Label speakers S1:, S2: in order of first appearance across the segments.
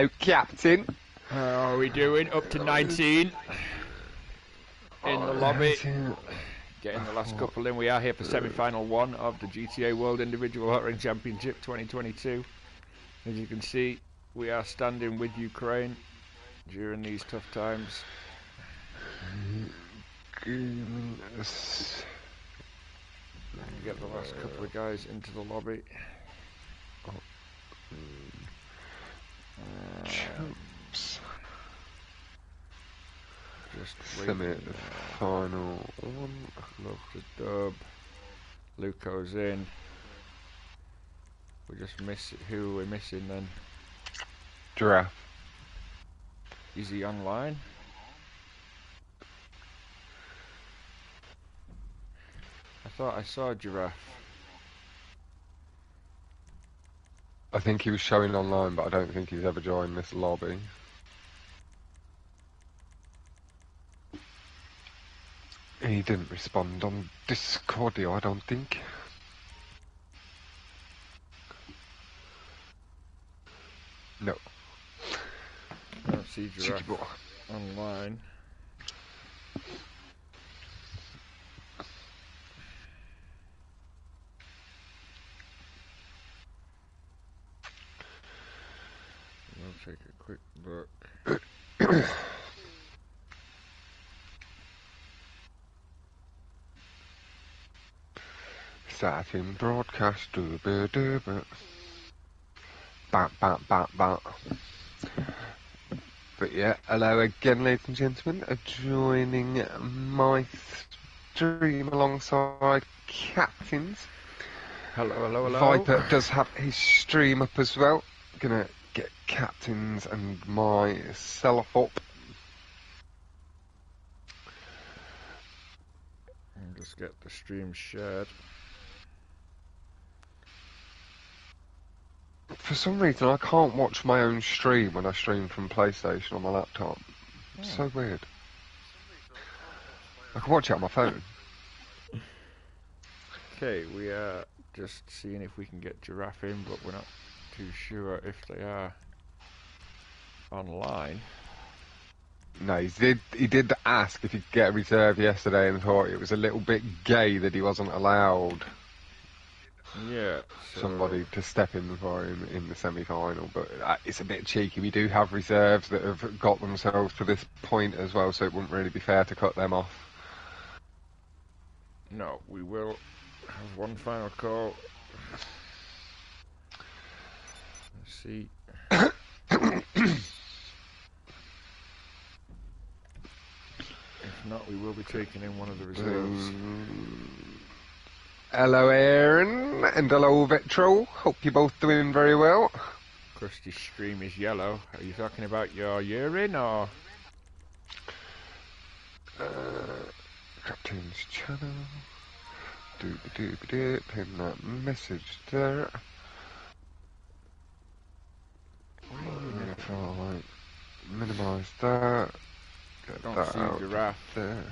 S1: Oh, Captain.
S2: How are we doing? Up to 19 in the lobby. Getting the last couple in. We are here for semi-final 1 of the GTA World Individual Hotring Championship 2022. As you can see, we are standing with Ukraine during these tough times. Get the last couple of guys into the lobby.
S1: Chumps.
S2: Just
S1: semi-final 1.
S2: Love to dub. Luco's in. We just miss who we're missing then.
S1: Giraffe.
S2: Is he online? I thought I saw Giraffe.
S1: I think he was showing online, but I don't think he's ever joined this lobby. He didn't respond on Discordio, I don't think. No.
S2: I don't see Giraffe online. I'll take a quick look.
S1: Starting broadcast, bat, bat, bat, bat. But yeah, hello again, ladies and gentlemen, joining my stream alongside Captains.
S2: Hello, hello, hello.
S1: Viper does have his stream up as well. Gonna get Captains and myself up.
S2: And just get the stream shared.
S1: For some reason, I can't watch my own stream when I stream from PlayStation on my laptop. It's so weird. I can watch it on my phone.
S2: Okay, we are just seeing if we can get Giraffe in, but we're not too sure if they are online.
S1: No, he did ask if he could get a reserve yesterday and thought it was a little bit gay that he wasn't allowed
S2: Yeah,
S1: somebody to step in for him in the semi-final, but it's a bit cheeky. We do have reserves that have got themselves to this point as well, so it wouldn't really be fair to cut them off.
S2: No, we will have one final call. Let's see. If not, we will be taking in one of the reserves.
S1: Hello, Aaron, and hello, Vetro. Hope you're both doing very well.
S2: Krusty's stream is yellow. Are you talking about your urine or?
S1: Captain's channel. Doop-a-doop-a-doop. Pin that message there. If I like minimise that, get
S2: Don't
S1: that
S2: see
S1: out
S2: Giraffe
S1: there.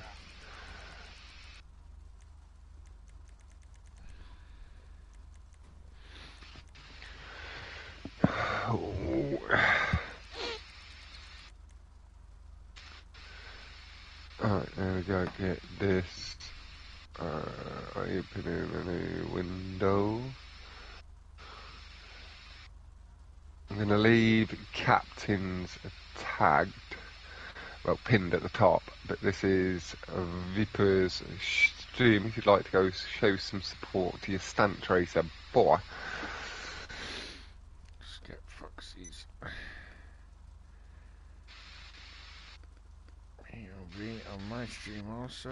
S1: Oh. Alright, there we go, get this. Opening a new window. I'm going to leave Captains tagged, well, pinned at the top, but this is Viper's stream. If you'd like to go show some support to your stunt tracer, boy.
S2: Just get Foxy's. He'll be on my stream also.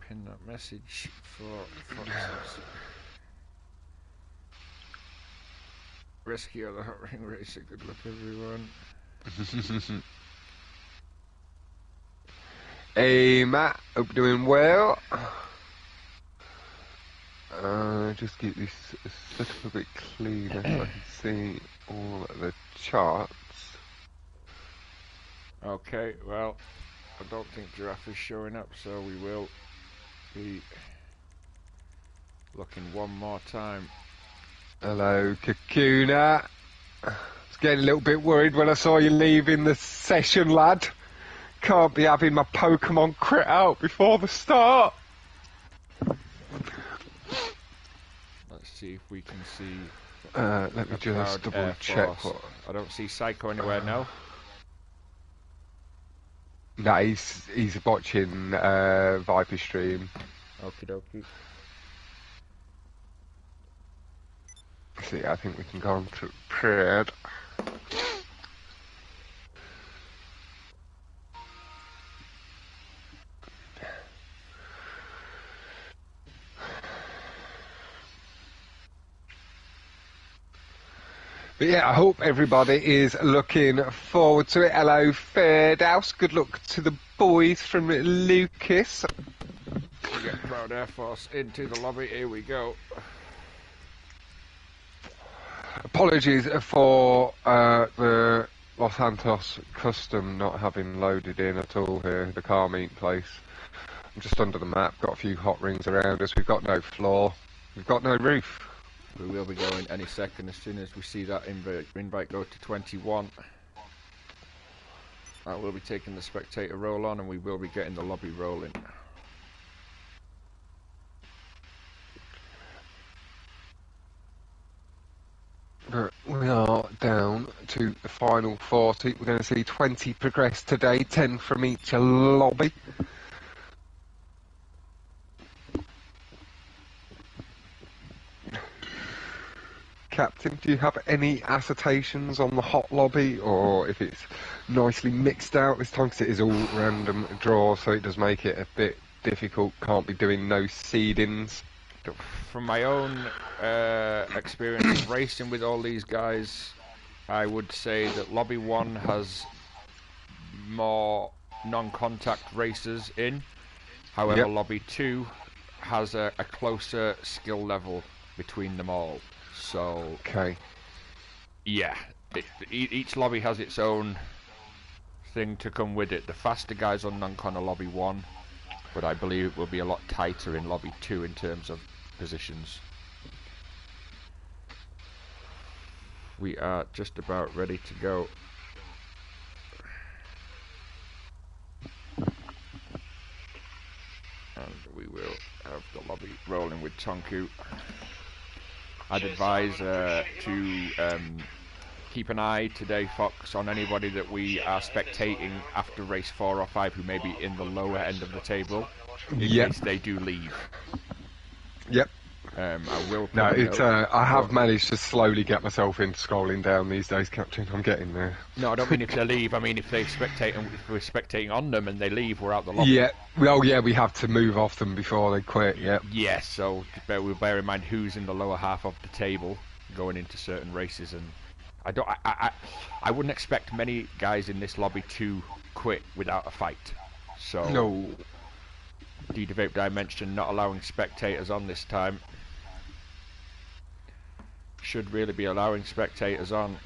S2: Pin that message for Foxy's. Rescue the Hotring Racer. Good luck, everyone.
S1: Hey, Matt. Hope you're doing well. Just get this set up a bit cleaner so I can see all the charts.
S2: Okay, well, I don't think Giraffe is showing up, so we will be looking one more time.
S1: Hello, Kakuna. Getting a little bit worried when I saw you leaving the session, lad. Can't be having my Pokemon crit out before the start.
S2: Let's see if we can see.
S1: Let me just double check what.
S2: I don't see Psycho anywhere now.
S1: No, he's watching Viper stream.
S2: Okie dokie.
S1: See, I think we can go on to Pred. But yeah, I hope everybody is looking forward to it. Hello, Fairhouse. Good luck to the boys from Lucas.
S2: We get Proud Air Force into the lobby. Here we go.
S1: Apologies for the Los Santos custom not having loaded in at all here, the car meet place. I'm just under the map, got a few hot rings around us. We've got no floor, we've got no roof.
S2: We will be going any second as soon as we see that invite go to 21. I will be taking the spectator roll on and we will be getting the lobby rolling.
S1: But we are down to the final 40. We're going to see 20 progress today, 10 from each lobby. Captain, do you have any assertions on the hot lobby, or if it's nicely mixed out this time, because it is all random draw, so it does make it a bit difficult, can't be doing no seedings?
S2: From my own experience of racing with all these guys, I would say that Lobby 1 has more non-contact racers in, however Lobby 2 has a closer skill level between them all. So,
S1: okay.
S2: Yeah, each lobby has its own thing to come with it. The faster guys on non-con are Lobby 1, but I believe it will be a lot tighter in Lobby 2 in terms of positions. We are just about ready to go. And we will have the lobby rolling with Tonku. I'd advise to keep an eye today, Fox, on anybody that we are spectating after race 4 or 5 who may be in the lower end of the table, in case they do leave.
S1: Yep.
S2: I will.
S1: No, it's. I have managed to slowly get myself into scrolling down these days, Captain. I'm getting there.
S2: No, I don't mean if they leave. I mean if they spectate, and if we're spectating on them and they leave, we're out the lobby.
S1: Yeah. Well, yeah, we have to move off them before they quit. Yeah.
S2: Yes. So we'll bear in mind who's in the lower half of the table going into certain races, and I wouldn't expect many guys in this lobby to quit without a fight. So.
S1: No.
S2: D-Vape Dimension not allowing spectators on this time. Should really be allowing spectators on.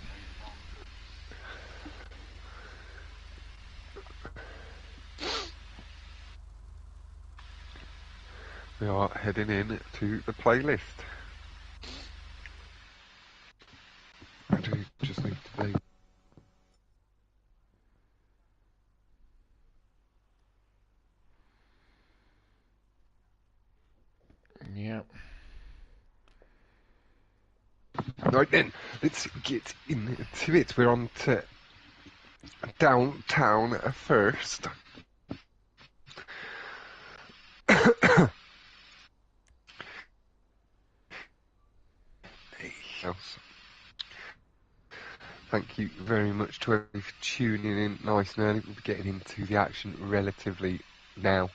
S1: We are heading in to the playlist. I do just need to be.
S2: Yeah.
S1: Right then, let's get into it. We're on to downtown first. Thank you very much to everybody for tuning in nice and early. We'll be getting into the action relatively now.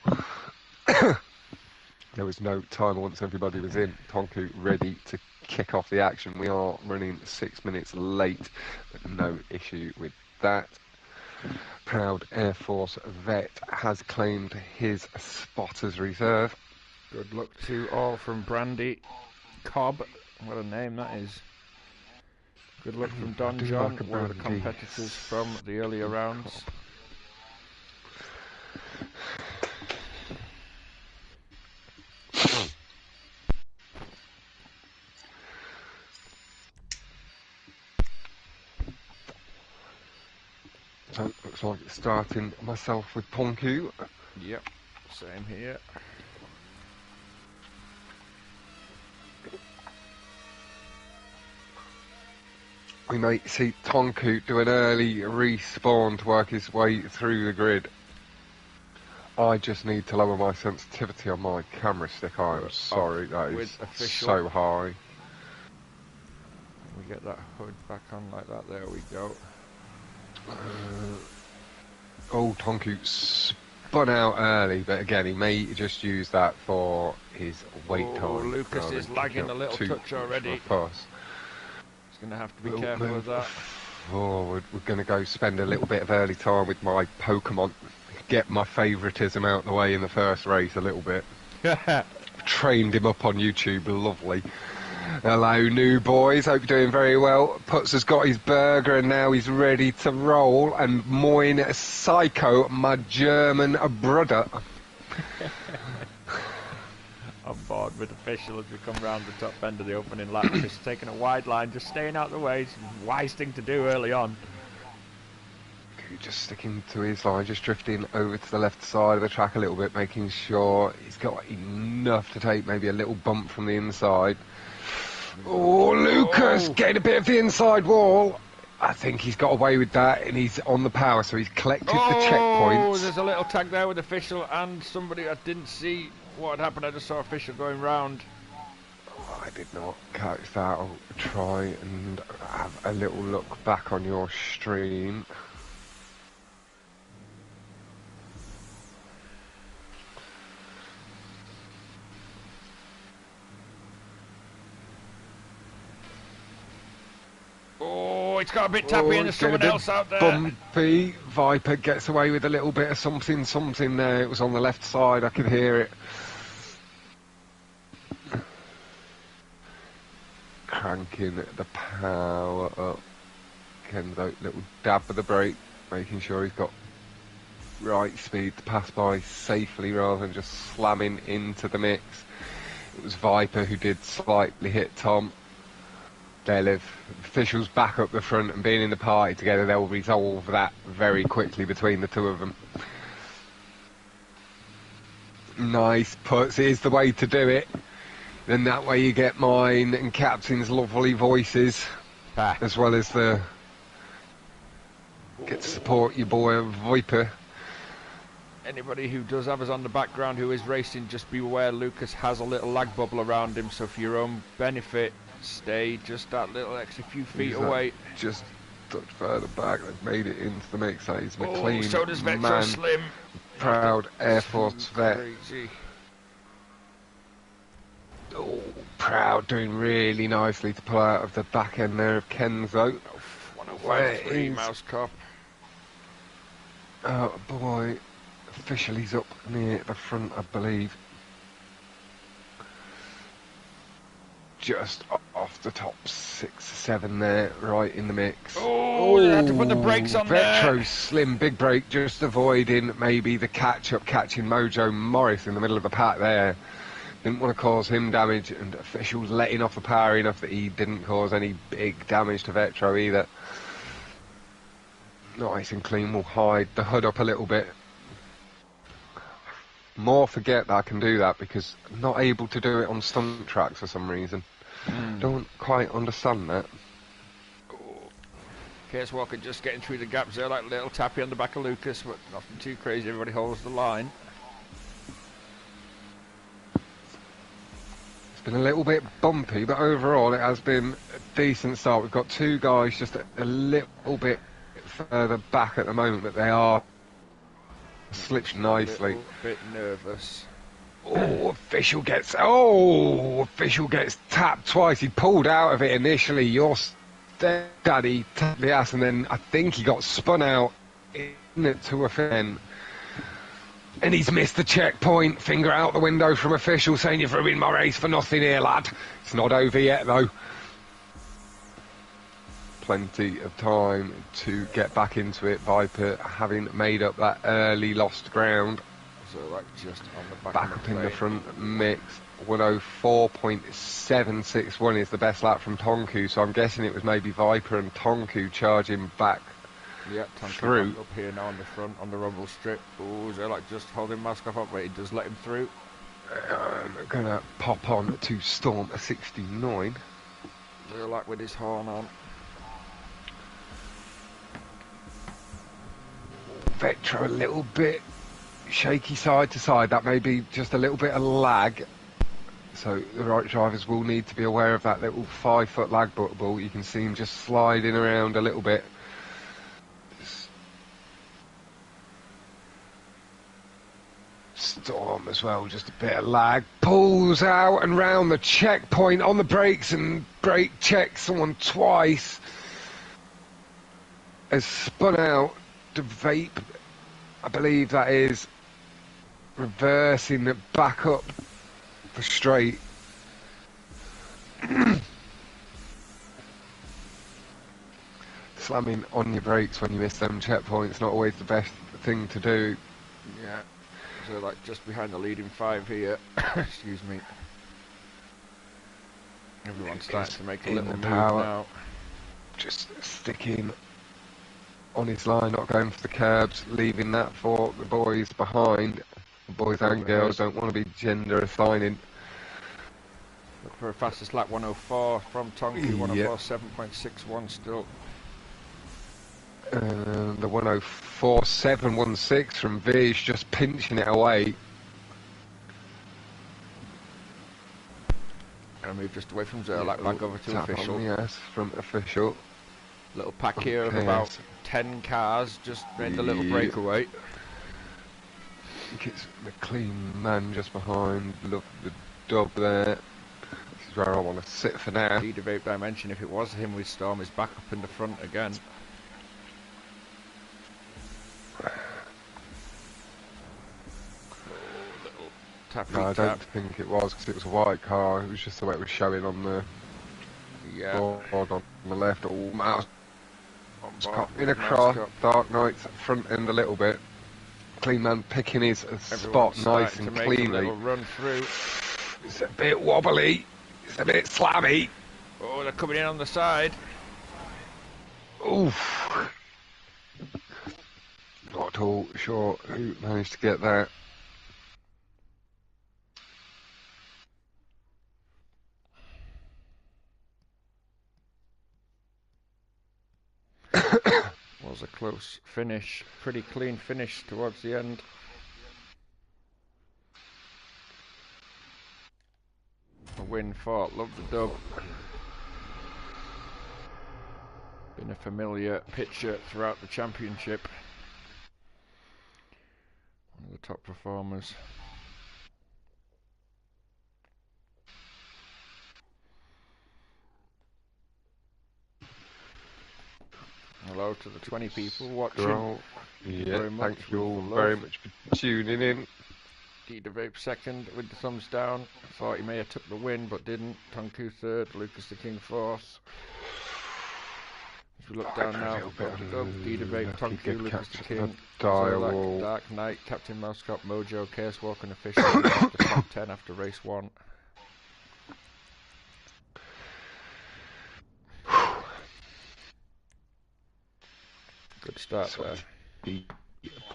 S1: There was no timer once everybody was in. Tonku ready to kick off the action. We are running 6 minutes late, but no issue with that. Proud Air Force vet has claimed his spot as reserve.
S2: Good luck to all from Brandy Cobb. What a name that is. Good luck from Don John, one of the competitors from the earlier rounds.
S1: So looks like it's starting myself with Tonku.
S2: Yep, same here.
S1: We might see Tonku do an early respawn to work his way through the grid. I just need to lower my sensitivity on my camera stick. I'm sorry, that is so high.
S2: We get that hood back on like that. There we go.
S1: Tonku spun out early, but again, he may just use that for his wait time.
S2: Lucas is lagging a little touch already. He's going to have to be careful of that.
S1: Forward. We're going to go spend a little bit of early time with my Pokemon. Get my favouritism out of the way in the first race a little bit. Trained him up on YouTube, lovely. Hello, new boys. Hope you're doing very well. Putz has got his burger and now he's ready to roll. And Moin Psycho, my German brother.
S2: I'm bored with official as we come round the top end of the opening lap. Just taking a wide line, just staying out of the way. It's a wise thing to do early on.
S1: Just sticking to his line, just drifting over to the left side of the track a little bit, making sure he's got enough to take maybe a little bump from the inside. Oh, Lucas getting a bit of the inside wall. I think he's got away with that, and he's on the power, so he's collected the checkpoints.
S2: Oh, there's a little tag there with official and somebody. I didn't see what had happened. I just saw official going round.
S1: I did not catch that. I'll try and have a little look back on your stream.
S2: Oh, it's got a bit tappy and there's someone else out there.
S1: Bumpy. Viper gets away with a little bit of something there. It was on the left side, I could hear it. Cranking the power up. Kenzo, little dab of the brake, making sure he's got right speed to pass by safely rather than just slamming into the mix. It was Viper who did slightly hit Tom. They'll have officials back up the front and being in the party together, they'll resolve that very quickly between the two of them. Nice puts, is the way to do it. Then that way you get mine and Captain's lovely voices, as well as the get to support your boy Viper.
S2: Anybody who does have us on the background who is racing, just be aware Lucas has a little lag bubble around him, so for your own benefit, stay just that little extra few feet away.
S1: Just a touch further back, they've made it into the mix. He's McLean,
S2: so does Vetro Slim.
S1: Proud Air Force vet.
S2: Crazy.
S1: Oh, Proud doing really nicely to pull out of the back end there of Kenzo.
S2: 105.3 Mouse Cop.
S1: Oh boy, officially he's up near the front, I believe. Just off the top 6, 7 there, right in the mix.
S2: Oh, they had to put the brakes on there.
S1: Retro Slim, big break, just avoiding maybe the catch-up, catching Mojo Morris in the middle of the pack there. Didn't want to cause him damage, and officials letting off the power enough that he didn't cause any big damage to Vetro either. Nice and clean, we'll hide the hood up a little bit. More forget that I can do that because I'm not able to do it on stunt tracks for some reason. Don't quite understand that.
S2: Case Walker just getting through the gaps there, like a little tappy on the back of Lucas, but nothing too crazy. Everybody holds the line.
S1: It's been a little bit bumpy, but overall it has been a decent start. We've got two guys just a little bit further back at the moment, but they are slipped nicely.
S2: A little bit nervous.
S1: Official gets tapped twice. He pulled out of it initially. Your daddy tapped the ass, and then I think he got spun out in it to a fin. And he's missed the checkpoint. Finger out the window from official saying you've ruined my race for nothing here, lad. It's not over yet though. Plenty of time to get back into it. Viper having made up that early lost ground.
S2: So like just on the
S1: back up in the front mix. 104.761 is the best lap from Tonku, so I'm guessing it was maybe Viper and Tonku charging back
S2: Yeah, Tonky
S1: through.
S2: back up here now on the front, on the rumble strip. Ooh, Zerlak just holding Maskov up, but he does let him through.
S1: Gonna pop on to Storm 69.
S2: Zerlak with his horn on.
S1: Vectra a little bit shaky side to side. That may be just a little bit of lag. So the right drivers will need to be aware of that little 5 foot lag ball. You can see him just sliding around a little bit. Storm as well, just a bit of lag. Pulls out and round the checkpoint on the brakes and brake checks someone twice. Has spun out to vape. I believe that is reversing it back up the straight. Slamming on your brakes when you miss them checkpoints, not always the best thing to do.
S2: Yeah, so like just behind the leading 5 here. Excuse me. Everyone's starting to make a little move now.
S1: Just sticking on his line, not going for the curbs, leaving that for the boys behind. The boys and girls don't want to be gender assigning.
S2: Look for a fastest lap 104 from Tonky, 104.761 still.
S1: The 104.716 from Vij just pinching it away.
S2: Gonna move just away from Zerlak, back over to official.
S1: Yes, from official.
S2: Little pack here of about 10 cars, just made the little breakaway.
S1: I think it's the clean man just behind. Look, the dub there. This is where I want to sit for now.
S2: D-Debate Dimension, if it was him with Storm, is back up in the front again.
S1: No, I don't think it was, because it was a white car. It was just the way it was showing on the board on the left. Oh, mouse. In across, Dark Knight's front end a little bit. Clean man picking his spot nice and cleanly.
S2: Run through.
S1: It's a bit wobbly. It's a bit slammy.
S2: Oh, they're coming in on the side.
S1: Oof. Not at all sure who managed to get that.
S2: Was a close finish, pretty clean finish towards the end. A win for Love the Dub. Been a familiar picture throughout the championship. One of the top performers. Hello to the 20 people watching.
S1: Yeah, thank you all very much for tuning in.
S2: D-Debate second with the thumbs down. Thought he may have took the win, but didn't. Tonku third, Lucas the King fourth. As we look down now, D-Debate, Tonku, Lucas the King, Zerlak, Dark Knight, Captain Mousecop, Mojo, Chaos Walk and Official the top 10 after race 1. Good start there.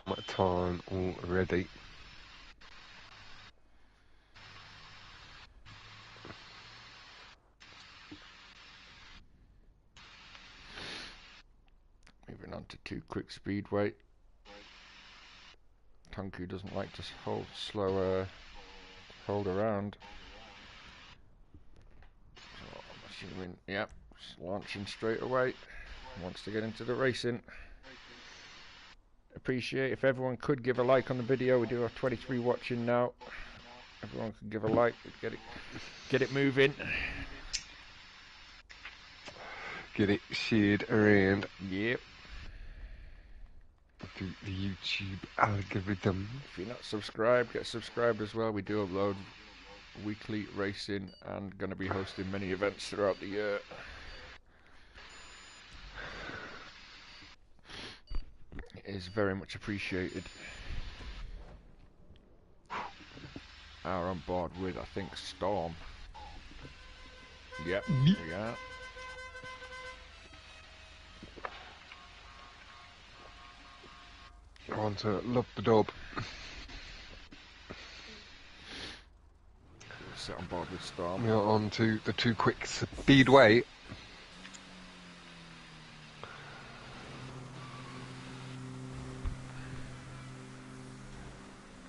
S1: My time already.
S2: Moving on to 2 quick speedway. Tonku doesn't like to hold around. So I'm assuming, yep, launching straight away. Wants to get into the racing. Appreciate if everyone could give a like on the video. We do have 23 watching now. Everyone could give a like, get it moving.
S1: Get it shared around.
S2: Yep.
S1: To the YouTube algorithm.
S2: If you're not subscribed, get subscribed as well. We do upload weekly racing and going to be hosting many events throughout the year. It is very much appreciated. Are on board with, I think, Storm. Yep, we are.
S1: On to Love the Dub.
S2: Sit on board with Storm.
S1: We are on to the Too Quick Speedway.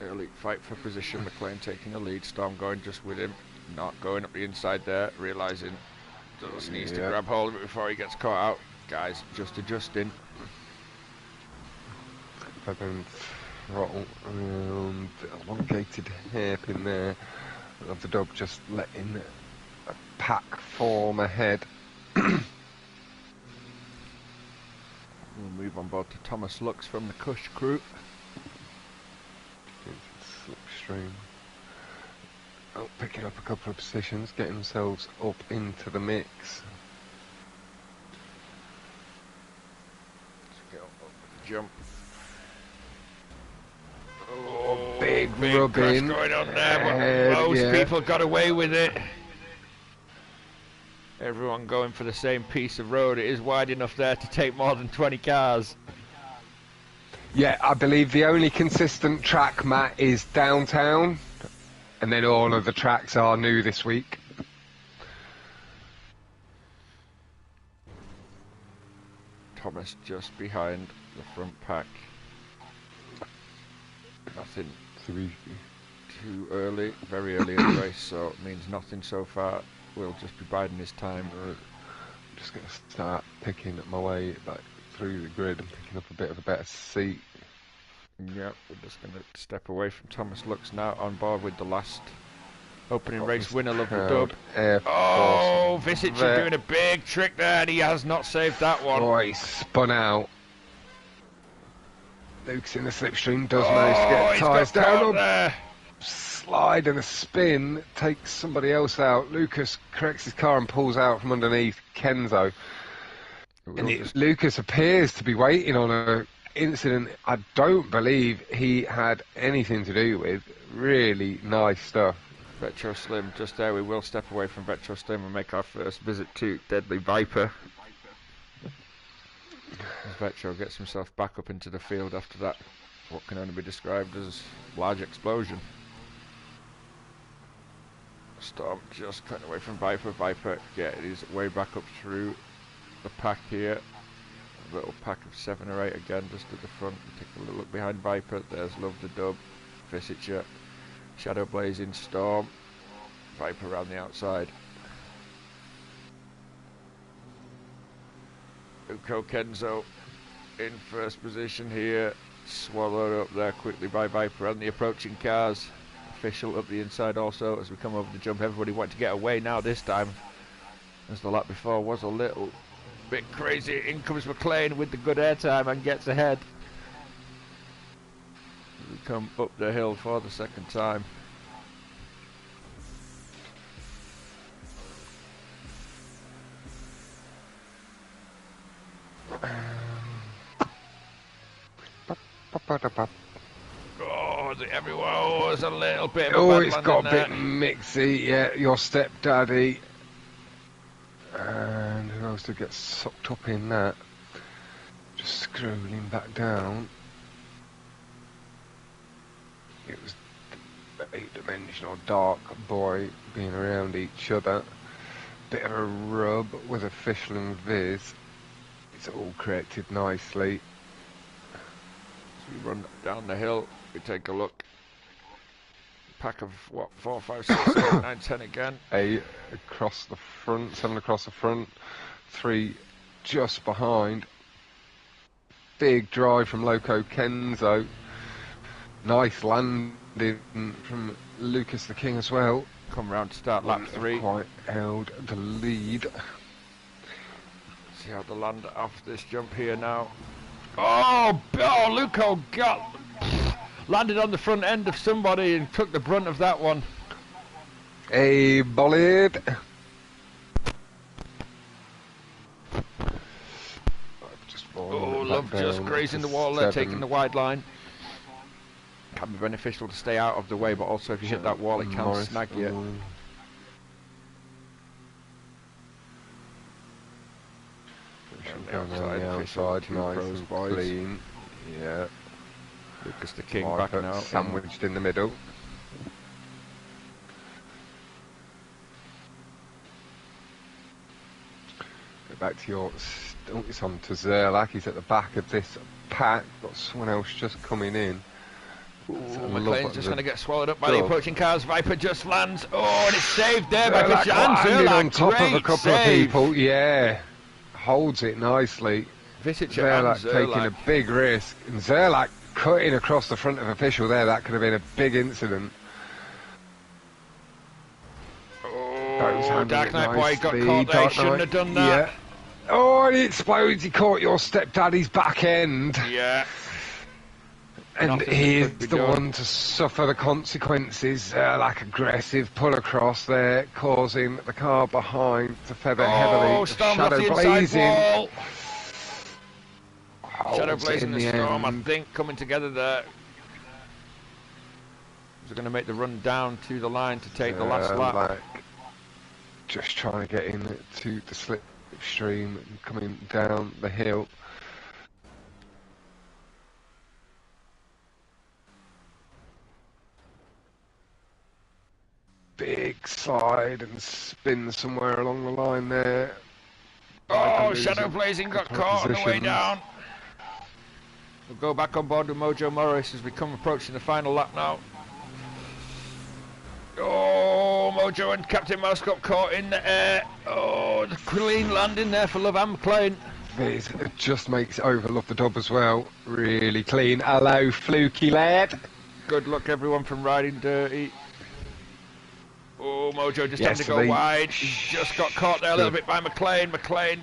S2: Early fight for position. McLean taking the lead. Storm going just with him. Not going up the inside there. Realising Dulles needs to grab hold of it before he gets caught out. Guys just adjusting.
S1: Then throttle around the elongated hairpin there. Of the Dub just letting a pack form ahead.
S2: We'll move on board to Thomas Lux from the Cush crew.
S1: Slipstream. Oh, picking up a couple of positions, getting themselves up into the mix.
S2: Let's go up the jump.
S1: Oh, big
S2: Big
S1: rubbing.
S2: crash going on there, but most people got away with it. Everyone going for the same piece of road. It is wide enough there to take more than 20 cars.
S1: Yeah, I believe the only consistent track, Matt, is downtown, and then all of the tracks are new this week.
S2: Thomas just behind the front pack. Nothing too early, very early in the race, so it means nothing so far. We'll just be biding his time.
S1: I'm just going to start picking my way back through the grid and picking up a bit of a better seat.
S2: Yeah, we're just going to step away from Thomas Lux now, on board with the last opening race winner, Love the Dub. Oh, Visitor doing a big trick there, and he has not saved that one.
S1: Oh, he spun out. Luke's in the slipstream, does manage to get tyres down.
S2: There.
S1: Slide and a spin takes somebody else out. Lucas corrects his car and pulls out from underneath Kenzo. And Lucas appears to be waiting on an incident I don't believe he had anything to do with. Really nice stuff.
S2: Vetro Slim just there. We will step away from Vetro Slim and make our first visit to Deadly Viper. As Vetro gets himself back up into the field after that, what can only be described as large explosion. Storm just cutting away from Viper. Viper getting his way back up through the pack here. A little pack of 7 or 8 again, just at the front. We take a little look behind Viper. There's Love the Dub, Visitor, Shadow Blazing, Storm, Viper around the outside. Uko Kenzo in first position here, swallowed up there quickly by Viper and the approaching cars. Official up the inside also as we come over the jump. Everybody wanting to get away now this time, as the lap before was a little bit crazy. In comes McLean with the good airtime and gets ahead. We come up the hill for the second time. Oh, everyone was a little bit of a
S1: it's got a bit mixy. Yeah, your stepdaddy. And who else to get sucked up in that? Just scrolling back down. It was the 8-dimensional dark boy being around each other. Bit of a rub with Official and Viz. It's all corrected nicely.
S2: As we run down the hill, we take a look. Pack of what, 4, 5, 6, 7, 9, 10 again.
S1: 8 across the front, 7 across the front, 3 just behind. Big drive from Loco Kenzo. Nice landing from Lucas the King as well.
S2: Come round to start lap 3.
S1: Quite held the lead.
S2: See how the land off this jump here now. Oh, Luco landed on the front end of somebody and took the brunt of that one.
S1: A bolide.
S2: Oh, Love just grazing the wall there, taking the wide line. Can be beneficial to stay out of the way, but also if you hit that wall, it can snag you.
S1: On the outside, nice and clean. Yeah.
S2: Lucas the King back
S1: Viper
S2: now.
S1: sandwiched in the middle. Go back to your... Oh, it's on to Zerlak. He's at the back of this pack. Got someone else just coming in.
S2: Ooh, McLean's just going to get swallowed up by the approaching cars. Viper just lands. Oh, and it's saved there by
S1: Zerlak landing on top of a couple of people. Yeah, holds it nicely. Zerlak taking a big risk. And Zerlak cutting across the front of official there. That could have been a big incident.
S2: Oh, Dark Knight boy got caught there. He shouldn't have done that.
S1: Yeah. Oh, and it explodes. He caught your stepdaddy's back end.
S2: Yeah.
S1: And he's the one to suffer the consequences, like aggressive pull across there, causing the car behind to feather heavily.
S2: Shadow blazing. Shadow blazing the Storm, I think, coming together there. They're going to make the run down to the line to take the last lap.
S1: Just trying to get in to the slipstream and coming down the hill. Big slide and spin somewhere along the line there.
S2: Oh, Shadow Blazing got caught on the way down. We'll go back on board with Mojo Morris as we come approaching the final lap now. Oh, Mojo and Captain Mouse got caught in the air. Oh, the clean landing there for Love and McLean.
S1: It just makes it over Love the Dub as well. Really clean. Hello, fluky lad.
S2: Good luck everyone from Riding Dirty. Oh, Mojo just trying to go wide. He just got caught there a little bit by McLean. McLean,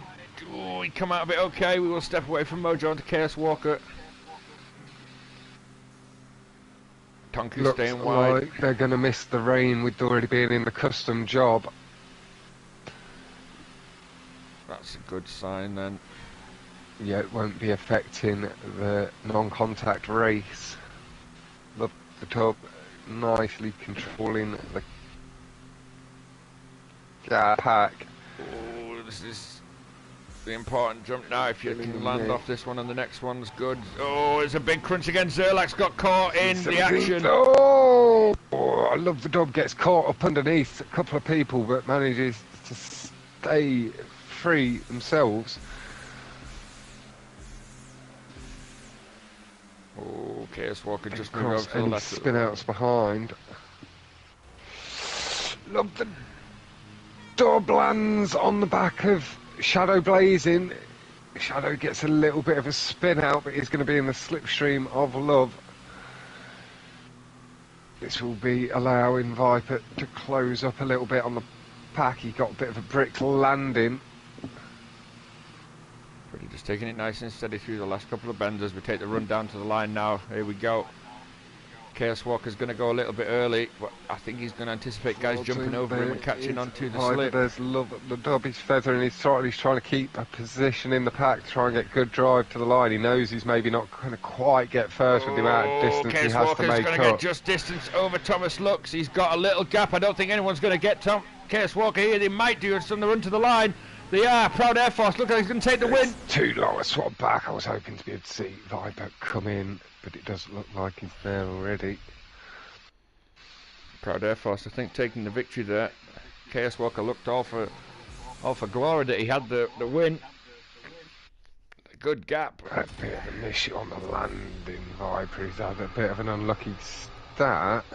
S2: oh, he come out of it okay. We will step away from Mojo onto Chaos Walker. Tonku staying wide.
S1: Like they're going to miss the rain with already being in the custom job.
S2: That's a good sign then.
S1: Yeah, it won't be affecting the non-contact race. Love the Dub nicely controlling the pack.
S2: Oh, this is the important jump now. If you can land off this one and the next one's good. Oh, it's a big crunch again. Zerlak's got caught in the action.
S1: Oh, I Love the Dub gets caught up underneath a couple of people but manages to stay free themselves.
S2: Oh, Chaos Walker just moved over to the left.
S1: Spin outs behind. Love the Dub lands on the back of Shadow Blazing. Shadow gets a little bit of a spin out, but he's going to be in the slipstream of Love. This will be allowing Viper to close up a little bit on the pack. He got a bit of a brick landing.
S2: But he's just taking it nice and steady through the last couple of bends as we take the run down to the line now. Here we go. Chaos Walker's going to go a little bit early, but I think he's going to anticipate guys jumping over him and catching onto the slip.
S1: There's Love the Dub, he's feathering, he's trying to keep a position in the pack to try and get good drive to the line. He knows he's maybe not going to quite get first with the amount of distance he has to make up.
S2: Chaos Walker's going to get just distance over Thomas Lux. He's got a little gap. I don't think anyone's going to get Chaos Walker here. They might do it on the run to the line. They are. Proud Air Force. Look like he's going to take the win.
S1: Too long a swap back. I was hoping to be able to see Viper come in, but it doesn't look like he's there already.
S2: Proud Air Force, I think, taking the victory there. Chaos Walker looked all for glory that he had the win. A good gap.
S1: A bit of an issue on the landing, Viper. He's had a bit of an unlucky start.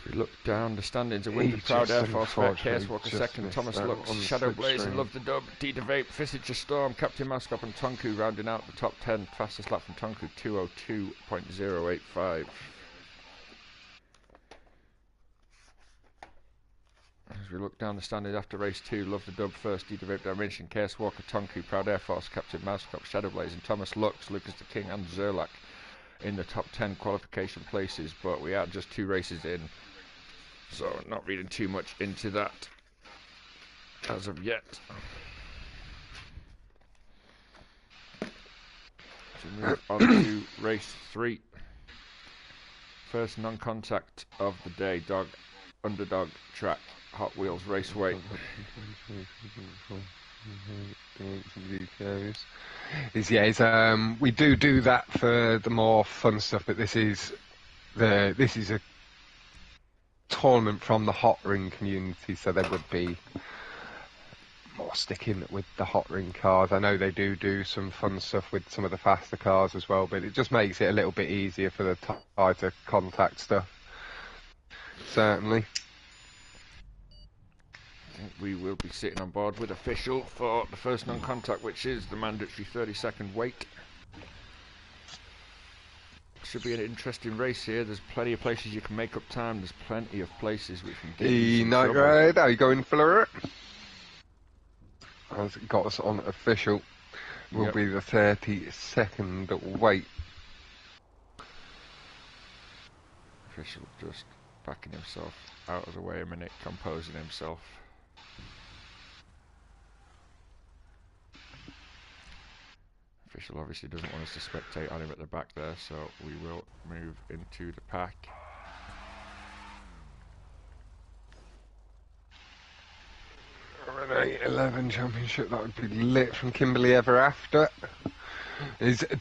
S2: We look down the standings. A win for Proud Air Force, where Chaos Walker second, Thomas Lux, Shadow Blazing, Love the Dub, D the Vape, Visage Storm, Captain Mascop and Tonku rounding out the top 10. Fastest lap from Tonku, 2:02.085. As we look down the standings after race 2, Love the Dub first, D the Vape Dimension, Chaos Walker, Tonku, Proud Air Force, Captain Mascop, Shadow Blazing, Thomas Lux, Lucas the King and Zerlak in the top 10 qualification places, but we are just 2 races in. So, not reading too much into that as of yet. So move on to race 3. First non-contact of the day, underdog track, Hot Wheels Raceway.
S1: We do that for the more fun stuff, but this is a tournament from the Hotring community, so there would be more sticking with the Hotring cars. I know they do some fun stuff with some of the faster cars as well, but it just makes it a little bit easier for the tighter contact stuff. Certainly.
S2: I think we will be sitting on board with official for the first non-contact, which is the mandatory 30-second wait. Should be an interesting race here. There's plenty of places you can make up time. There's plenty of places which can get you some
S1: Night
S2: trouble.
S1: Ride, how you going for it? Has got us on official. Will be the 30-second wait.
S2: Official just backing himself out of the way a minute, composing himself. Official obviously doesn't want us to spectate on him at the back there, so we will move into the pack.
S1: Renault 11 Championship, that would be lit from Kimberley Ever After.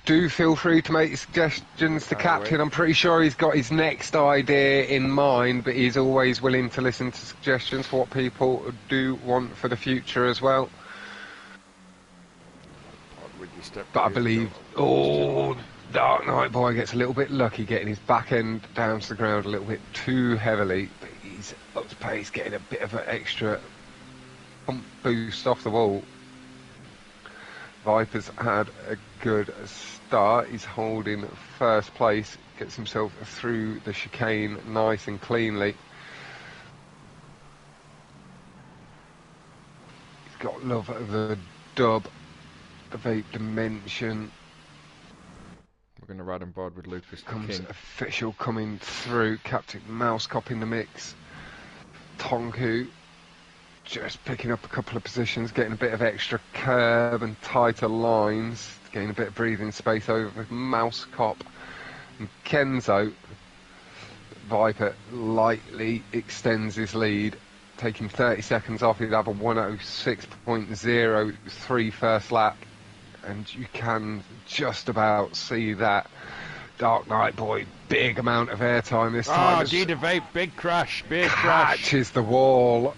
S1: Do feel free to make suggestions to Captain. I'm pretty sure he's got his next idea in mind, but he's always willing to listen to suggestions for what people do want for the future as well. But I believe, Dark Knight Boy gets a little bit lucky getting his back end down to the ground a little bit too heavily, but he's up to pace, getting a bit of an extra pump boost off the wall. Viper's had a good start. He's holding first place, gets himself through the chicane nice and cleanly. He's got love of the dub, the vape dimension.
S2: We're going to ride on board with Lucas the
S1: Comes
S2: King.
S1: official coming through. Captain Mousecop in the mix. Tonku just picking up a couple of positions, getting a bit of extra curb and tighter lines, getting a bit of breathing space over Mousecop and Kenzo. Viper lightly extends his lead, taking 30 seconds off. He'd have a 106.03 first lap, and you can just about see that. Dark Knight Boy, big amount of airtime this time.
S2: Dida Vape, big crash,
S1: catches the wall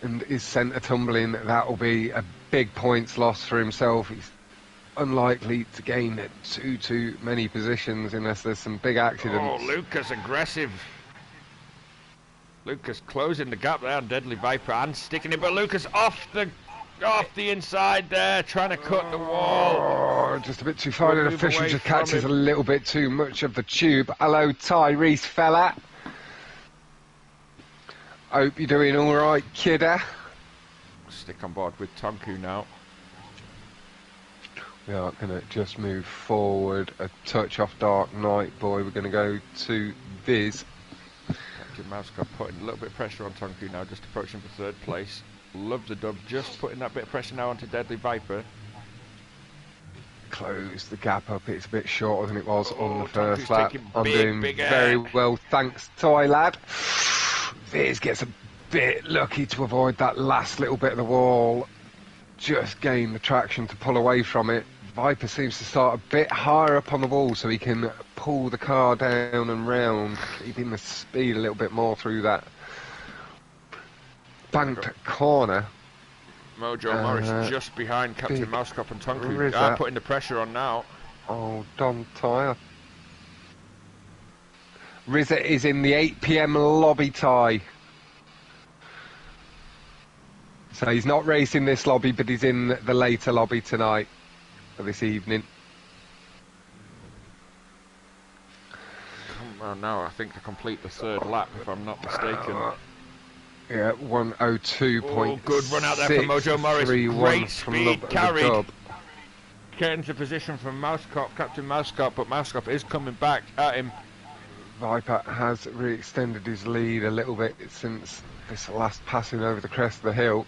S1: and is centre tumbling. That will be a big points loss for himself. He's unlikely to gain too many positions unless there's some big accidents.
S2: Oh, Lucas aggressive. Lucas closing the gap there on Deadly Viper and sticking it, but Lucas off the inside there, trying to cut the wall.
S1: Oh, just a bit too far, and official just catches a little bit too much of the tube. Hello, Tyrese fella. Hope you're doing all right, kidder.
S2: Stick on board with Tonku now.
S1: We are going to just move forward a touch off Dark Knight Boy. We're going to go to Viz.
S2: Captain Mousecop putting a little bit of pressure on Tonku now, just approaching for third place. Love the dub, just putting that bit of pressure now onto Deadly Viper.
S1: Close the gap up, it's a bit shorter than it was on the first
S2: Tonku's
S1: lap. I'm doing very well, thanks, Toy Lad. Viz gets a bit lucky to avoid that last little bit of the wall. Just gain the traction to pull away from it. Viper seems to start a bit higher up on the wall so he can pull the car down and round, keeping the speed a little bit more through that banked corner.
S2: Mojo Morris just behind Captain Mousecop and Tonku. Putting the pressure on now.
S1: Oh, Don Ty. Rizza is in the 8 PM lobby tie. So he's not racing this lobby, but he's in the later lobby tonight, or this evening.
S2: Come on now, I think to complete the third lap, if I'm not mistaken.
S1: Yeah, 102.
S2: Oh, good run out there from Mojo Morris. Great speed carried. Getting to position from Mousecop, Captain Mousecop, but Mousecop is coming back at him.
S1: Viper has re-extended his lead a little bit since this last passing over the crest of the hill.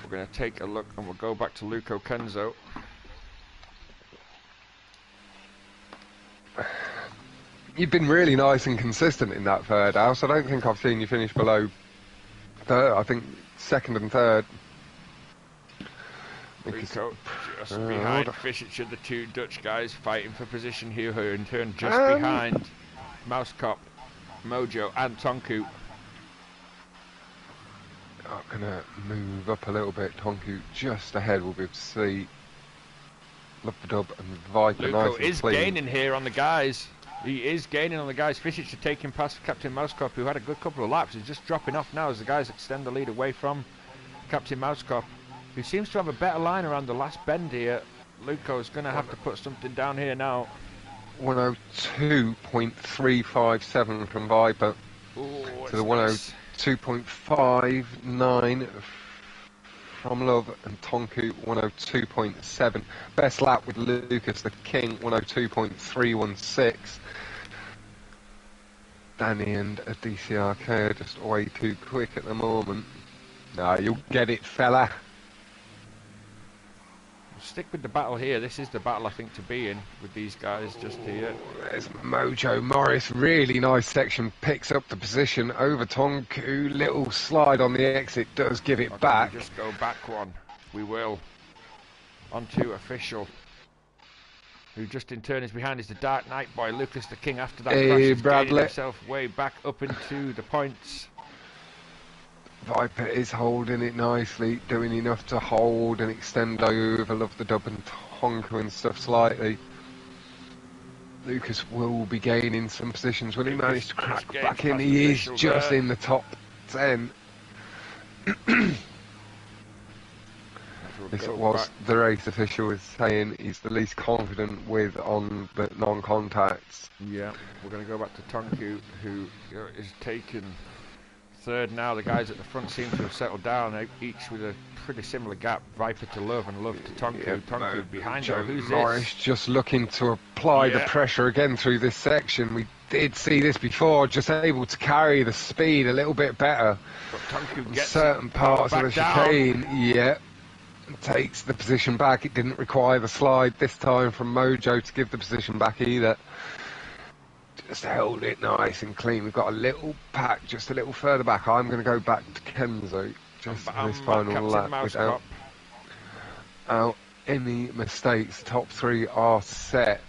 S2: We're going to take a look and we'll go back to Luco Kenzo.
S1: You've been really nice and consistent in that third house. I don't think I've seen you finish below third. I think second and third.
S2: Rico just behind Fischer, the two Dutch guys fighting for position here, who are in turn just behind Mousekop, Mojo and Tonku.
S1: I'm going to move up a little bit. Tonku just ahead will be able to see Love the Dub and Viper.
S2: Luco
S1: nice and
S2: is
S1: clean.
S2: gaining here on the guys. He is gaining on the guys. Fischer taking past Captain Mousekop, who had a good couple of laps. He's just dropping off now as the guys extend the lead away from Captain Mousekop, who seems to have a better line around the last bend here. Luco's going to have to put something down here now.
S1: 102.357 from Viper to the 102.59 from Love, and Tonku 102.7. Best lap with Lucas the King 102.316. Danny and DCRK are just way too quick at the moment. No, you'll get it, fella.
S2: Stick with the battle here. This is the battle I think to be in with these guys just here.
S1: There's Mojo Morris, really nice section, picks up the position over Tonku. Little slide on the exit, does give it back.
S2: Just go back one. We will. Onto Official, who just in turn is behind is the Dark Knight boy, Lucas the King. After that crash, he's getting himself way back up into the points.
S1: Viper is holding it nicely, doing enough to hold and extend over Love the Dub and Tonku and stuff slightly. Lucas will be gaining some positions. Will he manage to crack back in? He is just in the top 10. This was the race official was saying he's the least confident with on the non-contacts.
S2: Yeah, we're going to go back to Tonku, who is taken third now. The guys at the front seem to have settled down, each with a pretty similar gap. Viper to Love and Love to Tonku. Yeah, Tonku behind her. Who's
S1: Morris
S2: this?
S1: Just looking to apply the pressure again through this section. We did see this before, just able to carry the speed a little bit better.
S2: But Tonku gets
S1: certain parts of the chicane. Yeah, takes the position back. It didn't require the slide this time from Mojo to give the position back either. Just held it nice and clean. We've got a little pack just a little further back. I'm going to go back to Kenzo just for this final lap without any mistakes. Top three are set.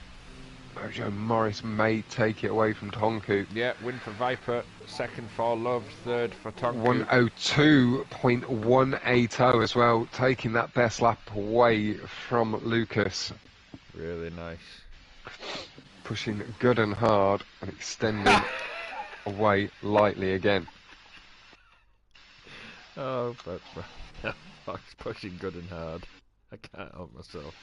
S1: Mojo Morris may take it away from Tonku.
S2: Yeah, win for Viper, second for Love, third for Tonku.
S1: 102.180 as well, taking that best lap away from Lucas.
S2: Really nice.
S1: Pushing good and hard and extending away lightly again.
S2: Oh, but Fox pushing good and hard. I can't help myself.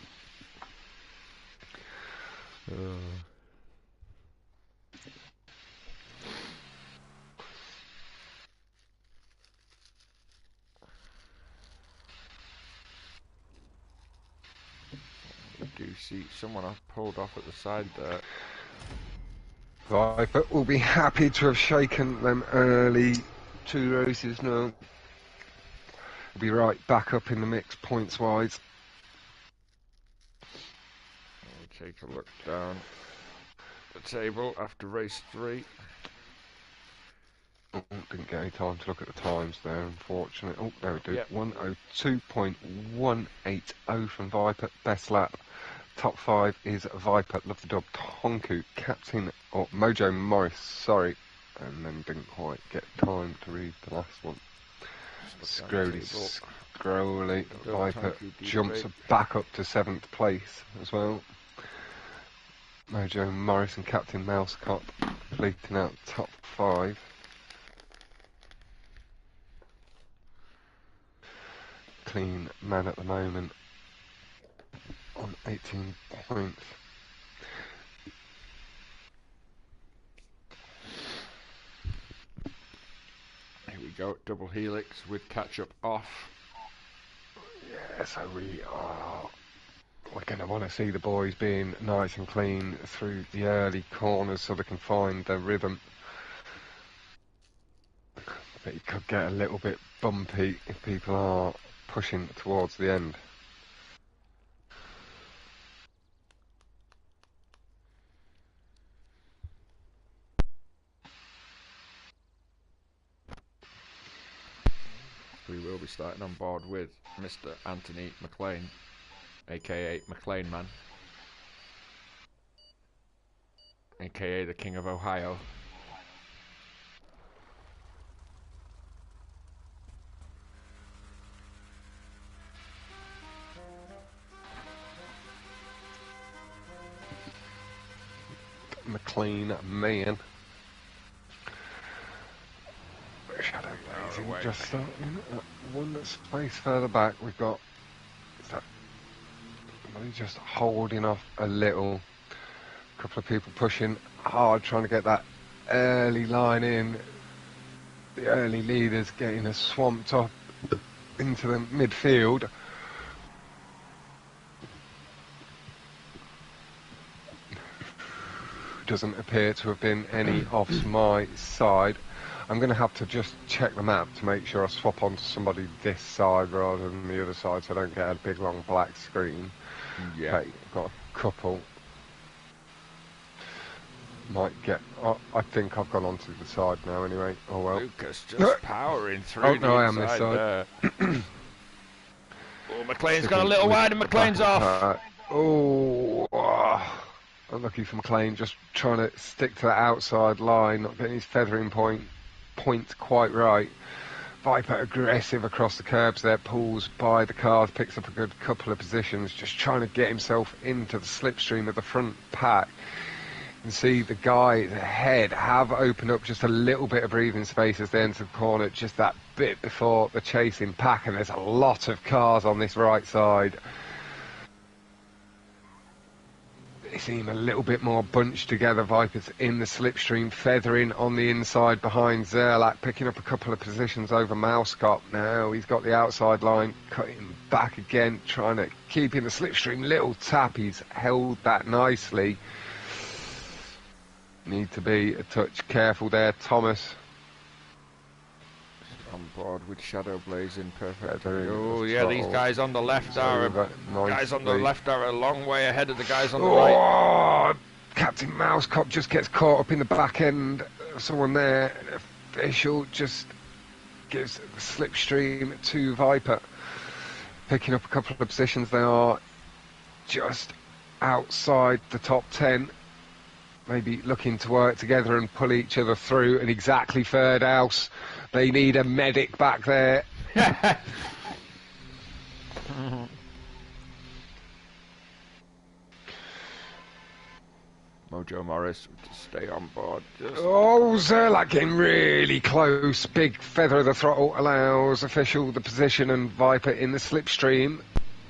S2: I do see someone I've pulled off at the side there.
S1: Viper will be happy to have shaken them early. 2 races now. We'll be right back up in the mix points wise.
S2: I'll take a look down the table after race 3.
S1: Oh, didn't get any time to look at the times there, unfortunately. Oh, there we do.
S2: Yep.
S1: 102.180 from Viper, best lap. Top 5 is Viper, Love the Dub, Tonku, Captain, or Mojo Morris, sorry. And then didn't quite get time to read the last one. Scrolly. Viper jumps back up to 7th place as well. Mojo Morris and Captain Mousekop completing out top 5. Clean man at the moment on 18 points.
S2: Here we go, double helix with catch up off.
S1: Yeah, so we're going to want to see the boys being nice and clean through the early corners so they can find their rhythm. But it could get a little bit bumpy if people are pushing towards the end.
S2: will be starting on board with Mr. Anthony McLean, aka McLean Man, aka the King of Ohio.
S1: McLean Man. Shadow blazing just starting. One space further back, we've got somebody just holding off a little. A couple of people pushing hard, trying to get that early line in. The early leaders getting us swamped up into the midfield. Doesn't appear to have been any off my side. I'm going to have to just check the map to make sure I swap onto somebody this side rather than the other side, so I don't get a big long black screen.
S2: Yeah.
S1: Okay, got a couple. Might get... Oh, I think I've gone onto the side now anyway. Oh well.
S2: Lucas just powering through the
S1: I am this
S2: inside
S1: side.
S2: there. Oh, McLean's got a little wide and McLean's off.
S1: Unlucky for McLean, just trying to stick to that outside line, not getting his feathering point quite right. Viper aggressive across the curbs there, pulls by the cars, picks up a good couple of positions, just trying to get himself into the slipstream of the front pack. You can see the guys ahead have opened up just a little bit of breathing space as they enter the corner, just that bit before the chasing pack, and there's a lot of cars on this right side. They seem a little bit more bunched together. Vipers in the slipstream, feathering on the inside behind Zerlak, picking up a couple of positions over Mousecop now. He's got the outside line, cutting back again, trying to keep in the slipstream. Little tap, he's held that nicely. Need to be a touch careful there, Thomas.
S2: On board with Shadow blazing perfect.
S1: Oh
S2: yeah, these guys on the left are a long way ahead of the guys on the right.
S1: Captain Mousecop just gets caught up in the back end. Someone there, official, just gives the slipstream to Viper. Picking up a couple of positions. They are just outside the top 10. Maybe looking to work together and pull each other through, and exactly third house. They need a medic back there.
S2: Mojo Morris to stay on board.
S1: Zerlak getting really close. Big feather of the throttle allows official the position, and Viper in the slipstream,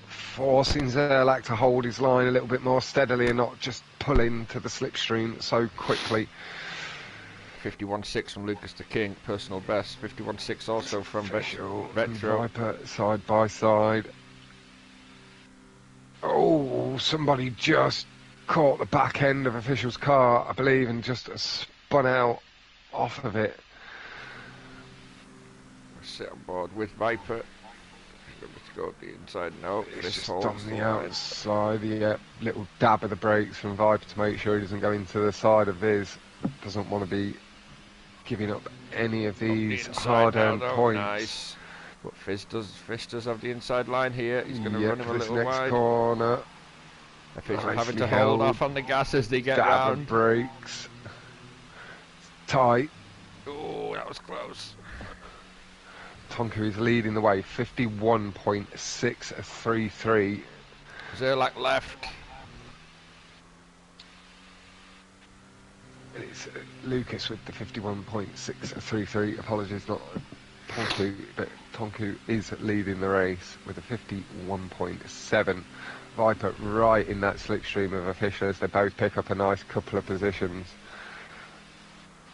S1: forcing Zerlak to hold his line a little bit more steadily and not just pull into the slipstream so quickly.
S2: 51.6 from Lucas the King, personal best. 51.6 also from Vetro.
S1: Viper side by side. Somebody just caught the back end of official's car, I believe, and just spun out off of it.
S2: Sit on board with Viper. Let's go up the inside. No,
S1: it's just on the outside. The little dab of the brakes from Viper to make sure he doesn't go into the side of Viz. Doesn't want to be giving up any of these hard-earned points.
S2: Nice. But Fish does have the inside line here. He's going to run him a little
S1: next
S2: wide.
S1: Corner.
S2: Official having to hold off on the gas as they get
S1: round.
S2: round.
S1: Brakes. Tight.
S2: Oh, that was close.
S1: Tonku is leading the way, 51.633.
S2: Zerlak left.
S1: It's Lucas with the 51.633. Apologies, not Tonku, but Tonku is leading the race with a 51.7. Viper right in that slipstream of officials. They both pick up a nice couple of positions.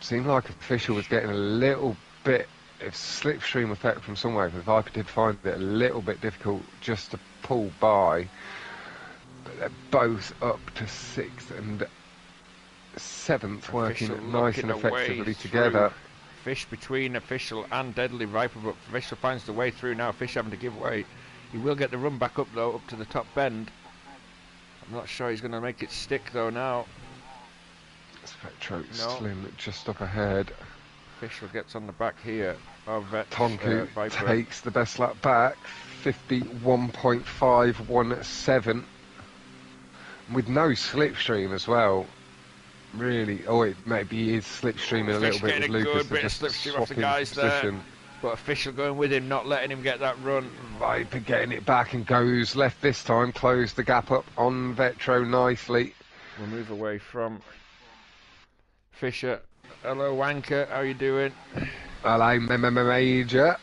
S1: Seemed like official was getting a little bit of slipstream effect from somewhere, but Viper did find it a little bit difficult just to pull by. But they're both up to 6th and 7th, working nice and effectively together.
S2: Fish between official and Deadly Viper, but official finds the way through now. Fish having to give way. He will get the run back up though, up to the top bend. I'm not sure he's going to make it stick though now.
S1: Spectro Slim just up ahead.
S2: Official gets on the back here. of
S1: Tonku
S2: Viper.
S1: takes the best lap back, 51.517, with no slipstream as well. Really, it maybe is slipstreaming a little bit with Lucas.
S2: Good bit of slipstream off the guys there, but official going with him, not letting him get that run.
S1: Viper getting it back and goes left this time, closed the gap up on Vetro nicely.
S2: We'll move away from Fisher. Hello, Wanker, how you doing?
S1: Hello, Major.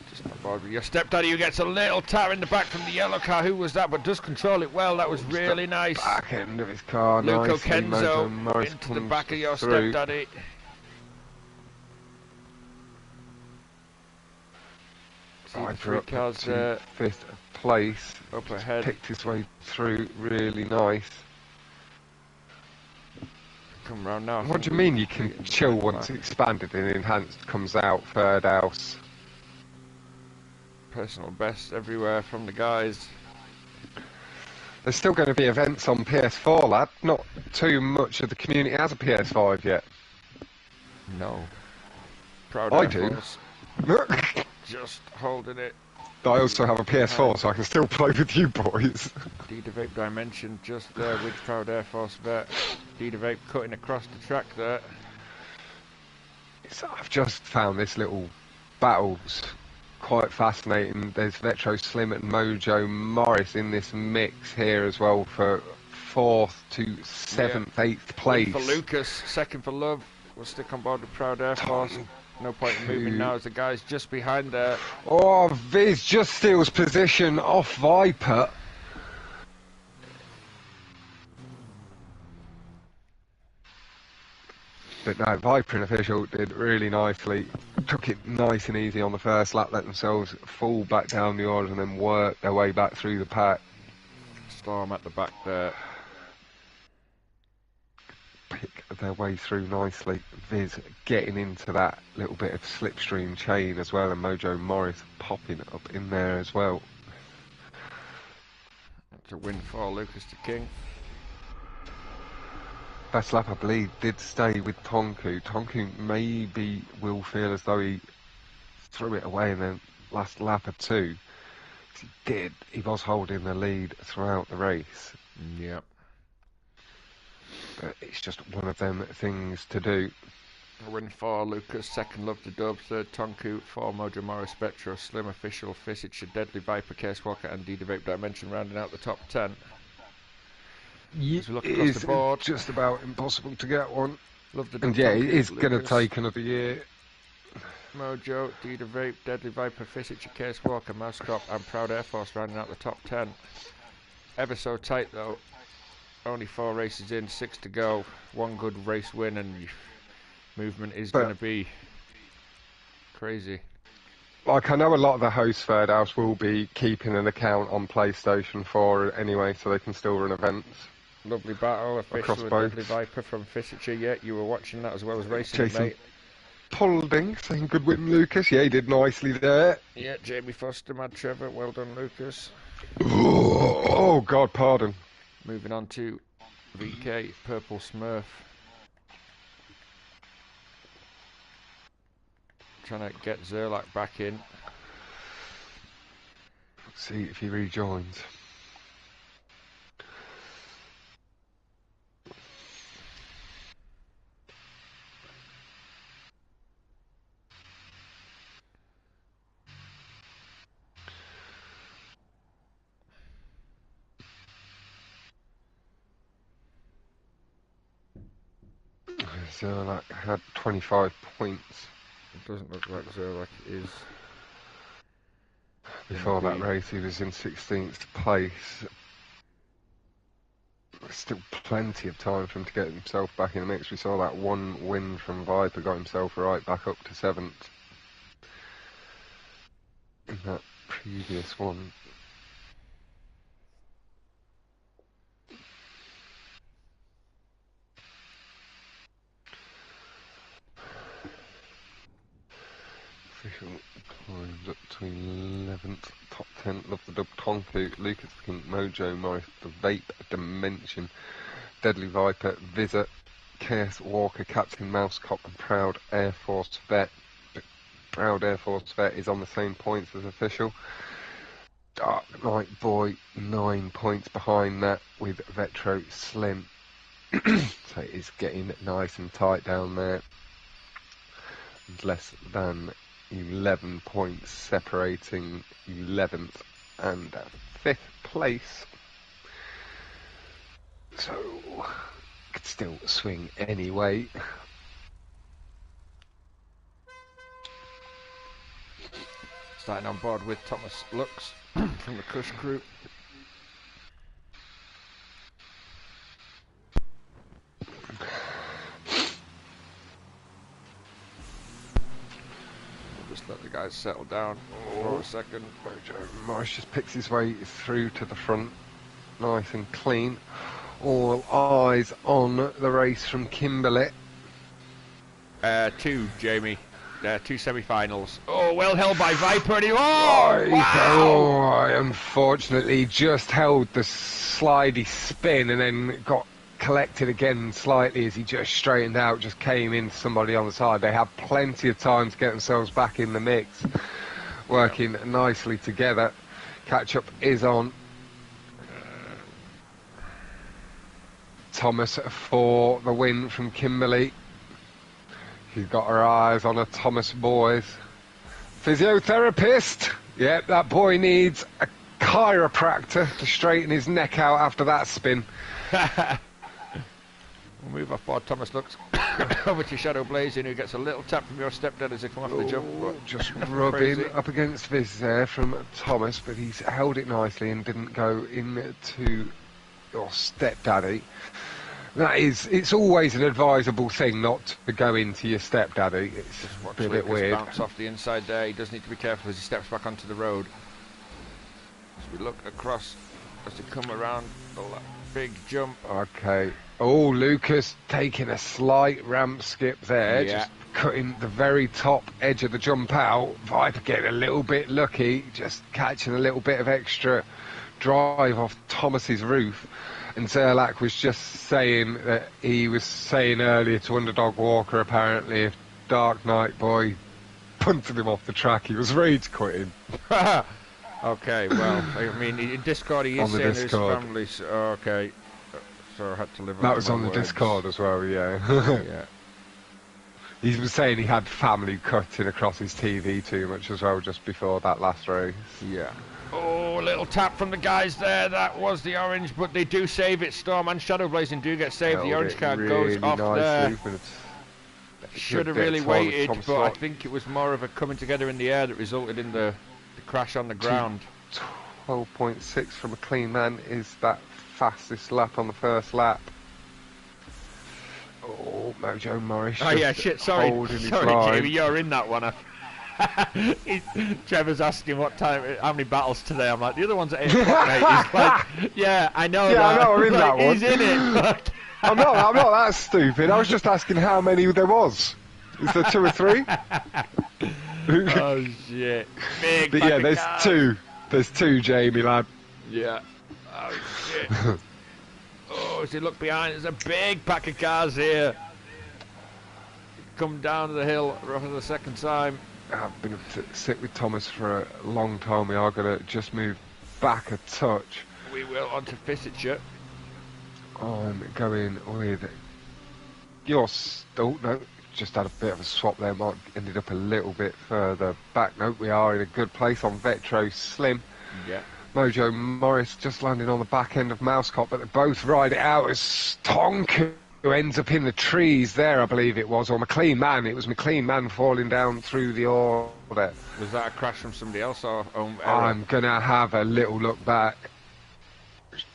S2: Just on board with your stepdaddy, who gets a little tap in the back from the yellow car. Who was that? But does control it well. That was really nice.
S1: Back end of his car,
S2: Luco
S1: nicely.
S2: Kenzo into the back of your stepdaddy.
S1: Viper up to 5th place.
S2: Up ahead.
S1: Picked his way through, really nice.
S2: Come round now.
S1: What do you mean you can chill once expanded and enhanced comes out third house?
S2: Personal best everywhere from the guys.
S1: There's still going to be events on PS4, lad. Not too much of the community has a PS5 yet.
S2: No. Proud
S1: I do.
S2: Just holding it.
S1: I also have a PS4, so I can still play with you boys.
S2: D-Vape Dimension just there with Proud Air Force vet. D-Vape cutting across the track there.
S1: So I've just found this little battles quite fascinating. There's Vetro Slim and Mojo Morris in this mix here as well for 4th to 7th, 8th place.
S2: For Lucas, second for Love. We'll stick on board with Proud Air Force. No point in moving now as the guy's just behind there.
S1: Oh, Viz just steals position off Viper. But no, Viper and Official did really nicely. Took it nice and easy on the first lap, let themselves fall back down the orders and then work their way back through the pack.
S2: Storm at the back there.
S1: Pick their way through nicely. Viz getting into that little bit of slipstream chain as well, and Mojo Morris popping up in there as well.
S2: That's a win for Lucas to King.
S1: Best lap, I believe, did stay with Tonku. Tonku maybe will feel as though he threw it away in the last lap or two. He was holding the lead throughout the race.
S2: Yep.
S1: But it's just one of them things to do.
S2: A win for Lucas, second Love to Dub, third Tonku, 4 Mojo Morris, Spectro, Slim Official, Fisich, Deadly Viper, Case Walker and D-Vape Dimension rounding out the top 10.
S1: It
S2: look across
S1: is
S2: the board.
S1: just about impossible to get one.
S2: Love the
S1: and yeah, it is going to take another year.
S2: Mojo, D-Vape, Deadly Viper, Fisich, Case Walker, Mousecop and Proud Air Force rounding out the top 10. Ever so tight though. Only 4 races in, 6 to go. One good race win and movement is going to be crazy.
S1: Like, I know a lot of the hosts third house will be keeping an account on PlayStation 4 anyway, so they can still run events.
S2: Lovely battle, official with Deadly Viper from Fischer. Yeah, you were watching that as well as racing,
S1: Jason
S2: mate.
S1: Paulding saying good win, Lucas. Yeah, he did nicely there.
S2: Yeah, Jamie Foster, Mad Trevor. Well done, Lucas.
S1: Oh, God, pardon.
S2: Moving on to VK, Purple Smurf. Trying to get Zerlak back in.
S1: Let's see if he rejoins. Zerlak had 25 points.
S2: It doesn't look like Zerlak is.
S1: Before that race, he was in 16th place. Still plenty of time for him to get himself back in the mix. We saw that one win from Viper, got himself right back up to 7th in that previous one. Official climbs up to 11th, top 10, Love the Dub, Tonku, Lucas King, Mojo Morris, the Vape Dimension, Deadly Viper, Visa, K.S. Walker, Captain Mousecop, and Proud Air Force Vet. Proud Air Force Vet is on the same points as official. Dark Knight Boy, 9 points behind that with Vetro Slim. So it is getting nice and tight down there. Less than 11 points separating 11th and 5th place. So could still swing anyway.
S2: Starting on board with Thomas Lux from the Cush Group. Just let the guys settle down for a second.
S1: Mojo Morris just picks his way through to the front, nice and clean. All eyes on the race from Kimberley.
S2: 2, Jamie. 2 semi-finals. Oh, well held by Viper. And
S1: wow! Unfortunately, just held the slidey spin and then got collected again slightly as he just straightened out, just came into somebody on the side. They have plenty of time to get themselves back in the mix, working nicely together. Catch up is on. Thomas for the win from Kimberley. She's got her eyes on a Thomas boys. Physiotherapist. Yep, that boy needs a chiropractor to straighten his neck out after that spin.
S2: We'll move off board Thomas Lux over to Shadow Blazing, who gets a little tap from your stepdad as they come off the jump.
S1: Just rubbing up against Viz there from Thomas, but he's held it nicely and didn't go into your stepdaddy. That is, it's always an advisable thing not to go into your stepdaddy. It's a bit weird.
S2: Bounce off the inside there. He does need to be careful as he steps back onto the road. As we look across, as they come around the big jump.
S1: Okay. Oh, Lucas taking a slight ramp skip there, just cutting the very top edge of the jump out. Viper getting a little bit lucky, just catching a little bit of extra drive off Thomas's roof. And Zerlak was just saying that he was saying earlier to Underdog Walker, apparently, if Dark Knight Boy punted him off the track, he was rage quitting.
S2: Okay, well, I mean, in Discord he is saying there's family, so, okay. So I had to live
S1: that was on the Discord as well, yeah.
S2: Yeah.
S1: He was saying he had family cutting across his TV too much as well just before that last race.
S2: Yeah. Oh, a little tap from the guys there. That was the orange, but they do save it. Storm and Shadow Blazing do get saved. The orange card
S1: really
S2: goes off there. Should have really waited, but I think it was more of a coming together in the air that resulted in the crash on the ground.
S1: 12.6 from a clean man is that fastest lap on the first lap. Oh, Mojo Morris.
S2: Oh yeah, shit. Sorry, Jamie, you're in that one. Trevor's asking what time, how many battles today. I'm like, the other one's at 8 o'clock, mate. He's like, yeah, I know that.
S1: I know, I'm in that one.
S2: He's in it.
S1: I'm not that stupid. I was just asking how many there was. Is there 2 or 3?
S2: Oh shit! Big.
S1: But yeah, there's cars. 2. There's 2, Jamie lad.
S2: Yeah. Oh shit. Oh, as you look behind, there's a big pack of cars here. Come down the hill for the second time.
S1: I've been able to sit with Thomas for a long time. We are going to just move back a touch.
S2: We will onto Fissitcher.
S1: I'm going with oh no, just had a bit of a swap there. Mark ended up a little bit further back. No, we are in a good place on Vetro Slim.
S2: Yeah.
S1: Mojo Morris just landing on the back end of Mousecop, but they both ride it out as Tonk, who ends up in the trees there, I believe it was, or McLean Man. It was McLean Man falling down through the order.
S2: Was that a crash from somebody else or
S1: I'm going to have a little look back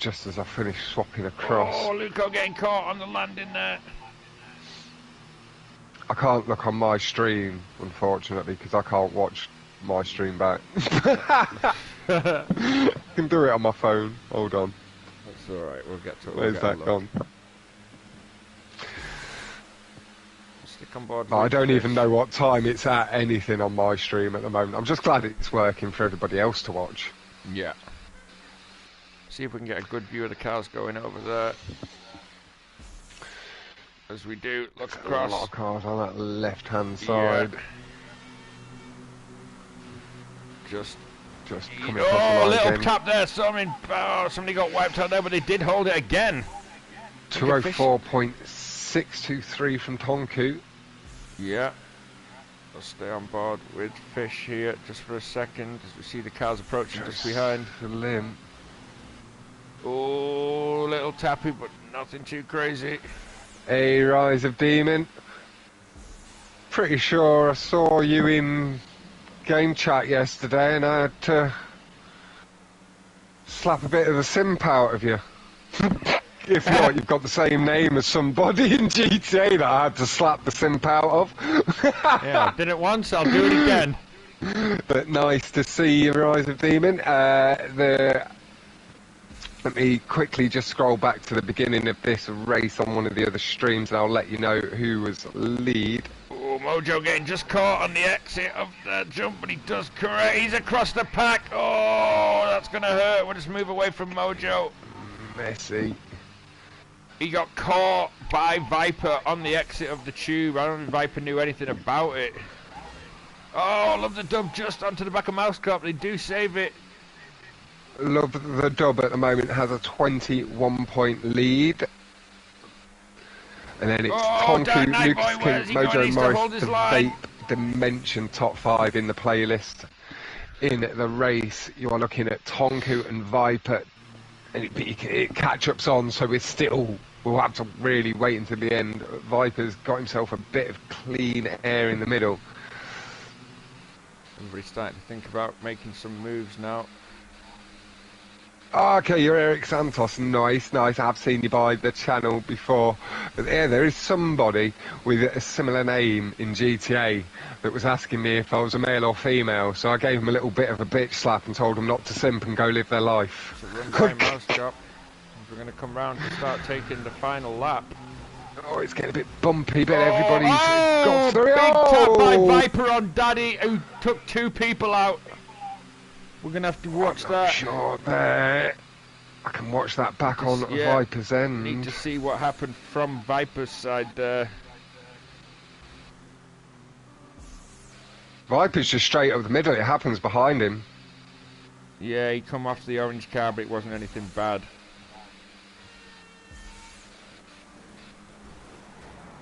S1: just as I finish swapping across.
S2: Oh, Luco getting caught on the landing there.
S1: I can't look on my stream, unfortunately, because I can't watch my stream back. I can do it on my phone. Hold on.
S2: That's alright, we'll get to it.
S1: Where's that gone?
S2: Stick on board.
S1: I don't even know what time it's at anything on my stream at the moment. I'm just glad it's working for everybody else to watch.
S2: Yeah. See if we can get a good view of the cars going over there. as we do look
S1: A lot
S2: across.
S1: of cars on that left-hand
S2: Yeah.
S1: side.
S2: Just
S1: coming across the line
S2: a little
S1: again.
S2: tap there. Somebody got wiped out there, but they did hold it again.
S1: 204.623 from Tonku.
S2: Yeah. I'll stay on board with Fish here just for a second as we see the cars approaching just behind.
S1: The limb.
S2: Oh, little tappy, but nothing too crazy.
S1: A Rise of Demon. Pretty sure I saw you in game chat yesterday and I had to slap a bit of the simp out of you. If not, you've got the same name as somebody in GTA that I had to slap the simp out of.
S2: Yeah, did it once, I'll do it again.
S1: But nice to see you, Rise of Demon. Let me quickly just scroll back to the beginning of this race on one of the other streams and I'll let you know who was lead.
S2: Oh, Mojo getting just caught on the exit of the jump, but he does correct. He's across the pack. Oh, that's going to hurt. We'll just move away from Mojo.
S1: Messy.
S2: He got caught by Viper on the exit of the tube. I don't know if Viper knew anything about it. Oh, love the dub just onto the back of Mousetrap. They do save it.
S1: Love the Dub at the moment has a 21-point lead. And then it's Tonku, Lucas King, Mojo Morris, the Vape Dimension top 5 in the playlist. In the race, you are looking at Tonku and Viper. And it catch-ups on, so we'll have to really wait until the end. Viper's got himself a bit of clean air in the middle.
S2: Everybody's starting to think about making some moves now.
S1: Okay, you're Eric Santos. Nice. I've seen you by the channel before. But yeah, there is somebody with a similar name in GTA that was asking me if I was a male or female. So I gave him a little bit of a bitch slap and told them not to simp and go live their life.
S2: So run by Mousetrap. We're going to come round to start taking the final lap.
S1: Oh, it's getting a bit bumpy, but everybody's got through.
S2: Big tap by Viper on Daddy, who took 2 people out. We're going to have to watch that.
S1: Sure there. I can watch that back on Viper's end.
S2: Need to see what happened from Viper's side there.
S1: Viper's just straight up the middle. It happens behind him.
S2: Yeah, he come off the orange car, but it wasn't anything bad.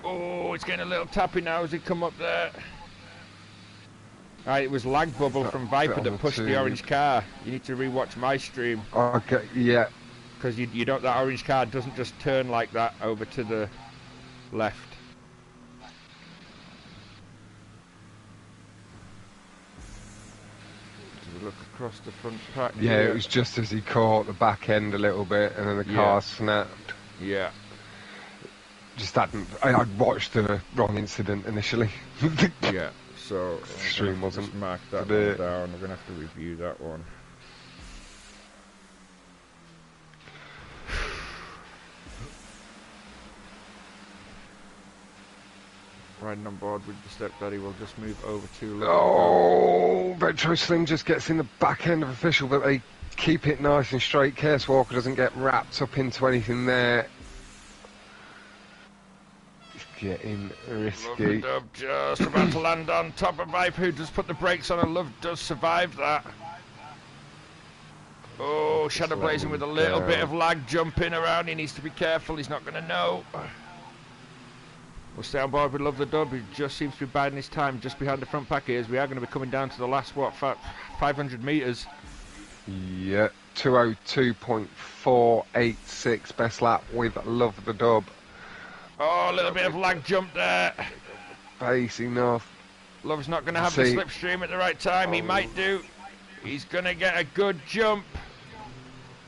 S2: Oh, it's getting a little tappy now as he come up there. It was lag bubble from Viper that pushed the orange car. You need to rewatch my stream.
S1: Okay, yeah.
S2: Because you don't, that orange car doesn't just turn like that over to the left. Look across the front pack.
S1: Yeah, it was just as he caught the back end a little bit and then the car snapped.
S2: Yeah.
S1: Just hadn't. I'd watched the wrong incident initially.
S2: Yeah, so
S1: stream wasn't.
S2: Just mark that one down. We're gonna have to review that one. Riding on board with the stepdaddy, we'll just move over to.
S1: Oh, Retro Slim just gets in the back end of official, but they keep it nice and straight. Chaos Walker doesn't get wrapped up into anything there. Getting risky.
S2: Love just about to land on top of Viper, who just put the brakes on, and Love does survive that. Oh, Shadow Blazing with a little bit of lag jumping around. He needs to be careful. He's not going to know. We'll stay on board with Love the Dub, who just seems to be biding his time just behind the front pack here, as we are going to be coming down to the last, 500 metres.
S1: Yeah, 202.486 best lap with Love the Dub.
S2: Oh, a little bit of lag jump there.
S1: Base enough.
S2: Love's not going to have the slipstream at the right time. He might do. He's going to get a good jump.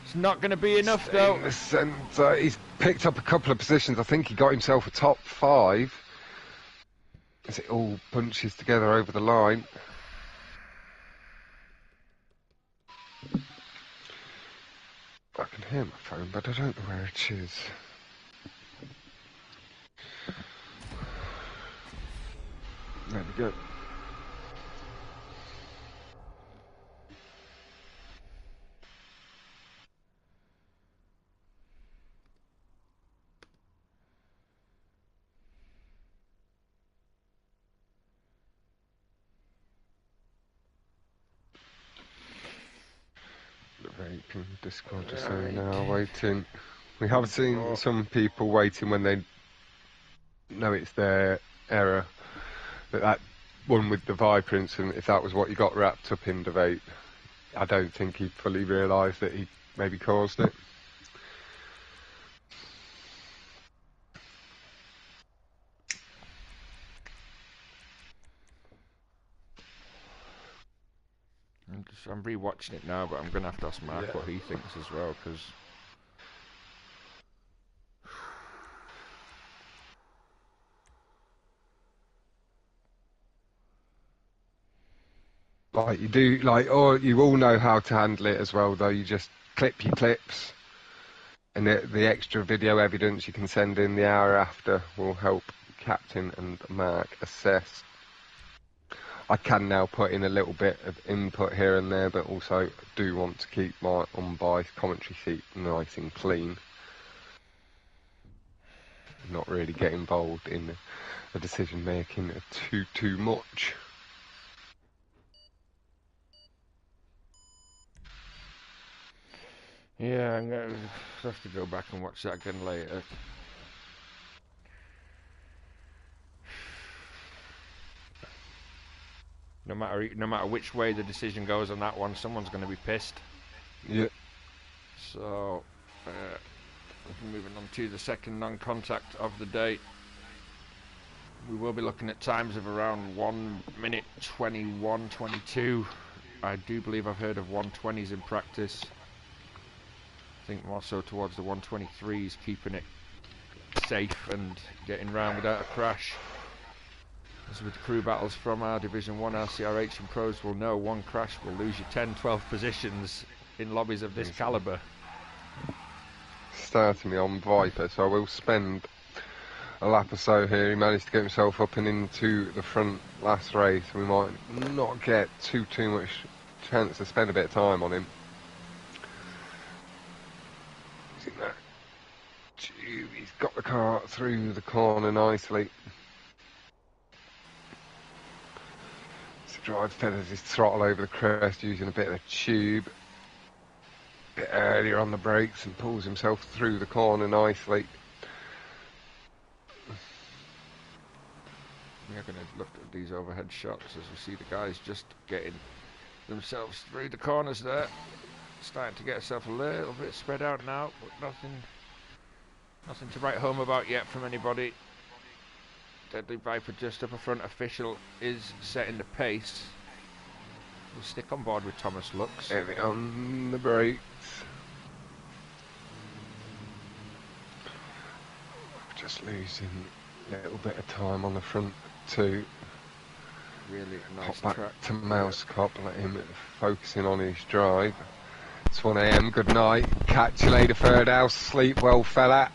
S2: It's not going to be enough, though.
S1: In the centre, he's picked up a couple of positions. I think he got himself a top 5. As it all bunches together over the line. I can hear my phone, but I don't know where it is. There we go. Escaping Discord just saying now, waiting. We have seen some people waiting when they know it's their error. But that one with the Viper incident, if that was what he got wrapped up in debate, I don't think he fully realised that he maybe caused it.
S2: I'm rewatching it now, but I'm going to have to ask Mark what he thinks as well, because...
S1: Like you do, or you all know how to handle it as well, though. You just clip your clips, and the extra video evidence you can send in the hour after will help Captain and Mark assess. I can now put in a little bit of input here and there, but also do want to keep my unbiased commentary sheet nice and clean. Not really get involved in the decision making too much.
S2: Yeah, I'm going to have to go back and watch that again later. No matter which way the decision goes on that one, someone's going to be pissed.
S1: Yeah.
S2: So, moving on to the second non-contact of the day. We will be looking at times of around 1 minute 21, 22. I do believe I've heard of 120s in practice. I think more so towards the 123s, keeping it safe and getting round without a crash. As with crew battles from our Division 1 RCRH and pros will know, one crash will lose you 10, 12 positions in lobbies of this calibre.
S1: Starting me on Viper, so I will spend a lap or so here. He managed to get himself up and into the front last race. We might not get too much chance to spend a bit of time on him. He's got the car through the corner nicely. Drive feathers his throttle over the crest using a bit of a tube. A bit earlier on the brakes and pulls himself through the corner nicely.
S2: We're going to look at these overhead shots as we see the guys just getting themselves through the corners there. Starting to get himself a little bit spread out now, but nothing to write home about yet from anybody. Deadly Viper just up a front official is setting the pace. We'll stick on board with Thomas Lux.
S1: Heavy on the brakes. Just losing a little bit of time on the front two.
S2: Really nice
S1: Pop
S2: track.
S1: back to Mouse Cop, let him focusing on his drive. It's 1 AM, good night. Catch you later, third house. Sleep well, fella.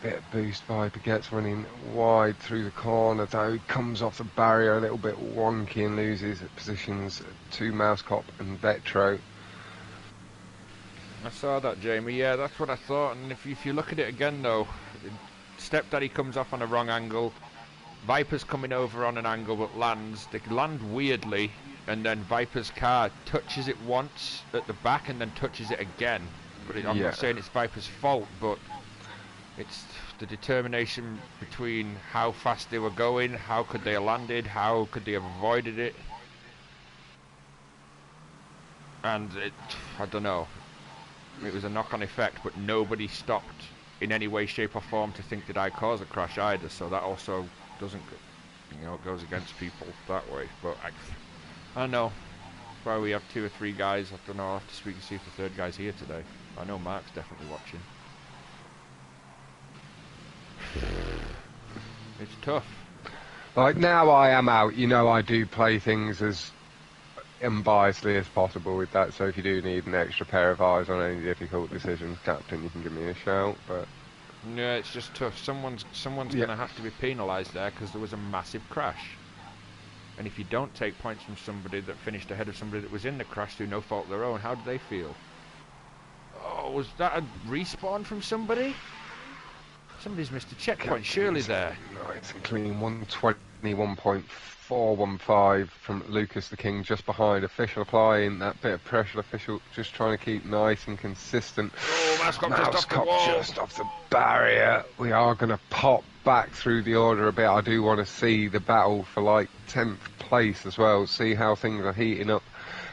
S1: Bit of boost. Viper gets running wide through the corner though. He comes off the barrier a little bit wonky and loses positions to Mouse Cop and Vetro.
S2: I saw that, Jamie. Yeah, that's what I thought. And if you look at it again though, Stepdaddy comes off on a wrong angle. Viper's coming over on an angle but lands. They land weirdly, and then Viper's car touches it once at the back and then touches it again. But I'm not saying it's Viper's fault, but it's the determination between how fast they were going, how could they have landed, how could they have avoided it. And I don't know, it was a knock-on effect, but nobody stopped in any way, shape or form to think did I cause a crash either, so that also doesn't, it goes against people that way. But I don't know, that's why we have 2 or 3 guys. I don't know, I'll have to speak and see if the third guy's here today. I know Mark's definitely watching. It's tough.
S1: Like now I am out, I do play things as unbiasedly as possible with that, so if you do need an extra pair of eyes on any difficult decisions, Captain, you can give me a shout. But
S2: yeah, it's just tough. Someone's going to have to be penalised there because there was a massive crash. And if you don't take points from somebody that finished ahead of somebody that was in the crash through no fault of their own, how do they feel? Oh, was that a respawn from somebody? Somebody's missed a checkpoint, surely there.
S1: Nice and clean, 120 1.415 from Lucas the King just behind. Official applying that bit of pressure. Official just trying to keep nice and consistent.
S2: Oh, Mousecop just off the wall.
S1: Just off the barrier. We are going to pop back through the order a bit. I do want to see the battle for like 10th place as well. See how things are heating up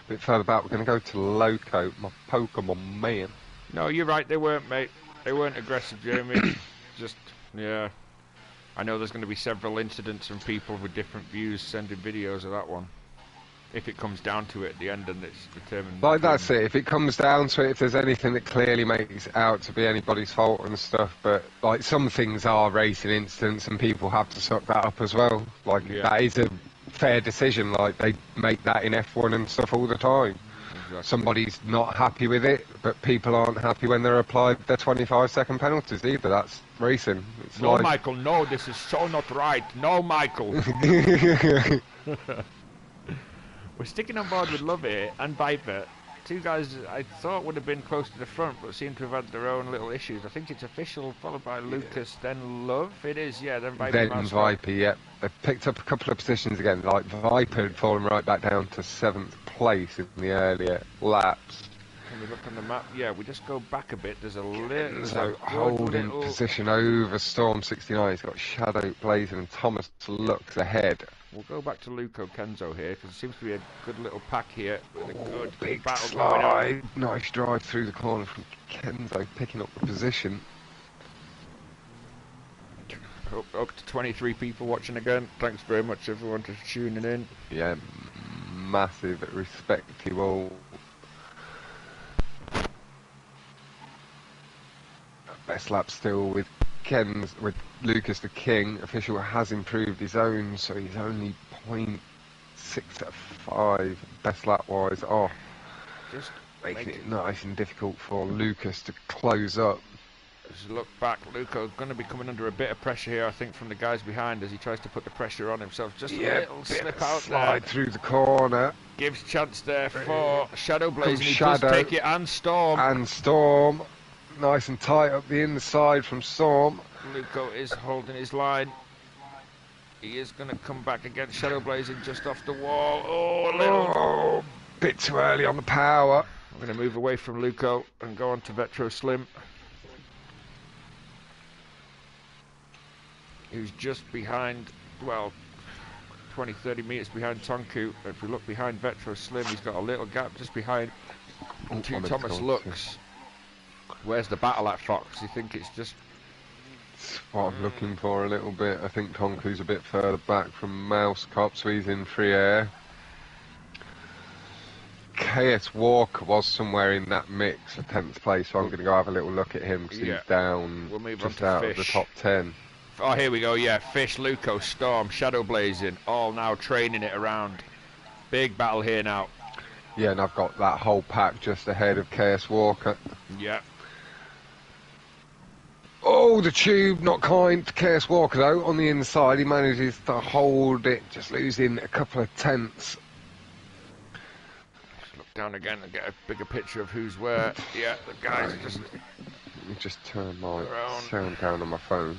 S1: a bit further back. We're going to go to Loco, my Pokemon man.
S2: No, you're right. They weren't, mate. They weren't aggressive, Jamie. Just, yeah. I know there's going to be several incidents and people with different views sending videos of that one. If it comes down to it at the end and it's determined...
S1: Like, that's it. If it comes down to it, if there's anything that clearly makes it out to be anybody's fault and stuff, but, like, some things are racing incidents and people have to suck that up as well. Like, that is a fair decision. Like, they make that in F1 and stuff all the time. Exactly. Somebody's not happy with it, but people aren't happy when they're applied their 25-second penalties either. That's racing. It's
S2: no, like... Michael, no, this is so not right. No, Michael. We're sticking on board with Lovey and Viper. Two guys I thought would have been close to the front, but seem to have had their own little issues. I think it's official, followed by Lucas, then Love. It is, yeah, then Viper.
S1: Then Viper, yeah. They've picked up a couple of positions again. Like, Viper had fallen right back down to 7th place in the earlier laps.
S2: Can we look on the map? Yeah, we just go back a bit. There's a little...
S1: holding position over Storm 69. He's got Shadow blazing and Thomas looks ahead.
S2: We'll go back to Luco Kenzo here, because it seems to be a good little pack here. With a good
S1: big
S2: battle
S1: slide.
S2: Going on.
S1: Nice drive through the corner from Kenzo, picking up the position.
S2: Up to 23 people watching again. Thanks very much, everyone, for tuning in.
S1: Yeah, massive respect to you all. Best lap still with Lucas the King. Official has improved his own, so he's only 0.6 best lap wise off.
S2: Just
S1: making it nice and difficult for Lucas to close up.
S2: As you look back, Luco going to be coming under a bit of pressure here, I think, from the guys behind as he tries to put the pressure on himself. Just a little slip out
S1: slide
S2: there.
S1: Through the corner.
S2: Gives chance there for Shadow Blazing. He does take it, and Storm.
S1: And Storm. Nice and tight up the inside from Storm.
S2: Luco is holding his line. He is going to come back against Shadow Blazing just off the wall. Oh, a little...
S1: bit too early on the power.
S2: I'm going to move away from Luco and go on to Vetro Slim, who's just behind, well, 20-30 metres behind Tonku. If we look behind Vetro Slim, he's got a little gap just behind Thomas Lux. Where's the battle at, Fox? You think it's just...
S1: That's what I'm looking for a little bit. I think Tonku's a bit further back from Mousecop, so he's in free air. KS Walker was somewhere in that mix for 10th place, so I'm going to go have a little look at him because he's down just out of the top 10.
S2: Oh, here we go, yeah. Fish, Luco, Storm, Shadow Blazing, all now training it around. Big battle here now.
S1: Yeah, and I've got that whole pack just ahead of KS Walker.
S2: Yeah.
S1: Oh, the tube, not kind to KS Walker though. On the inside, he manages to hold it, just losing a couple of tenths.
S2: Look down again and get a bigger picture of who's where. Yeah, the guys are just...
S1: Let me just turn my sound down on my phone.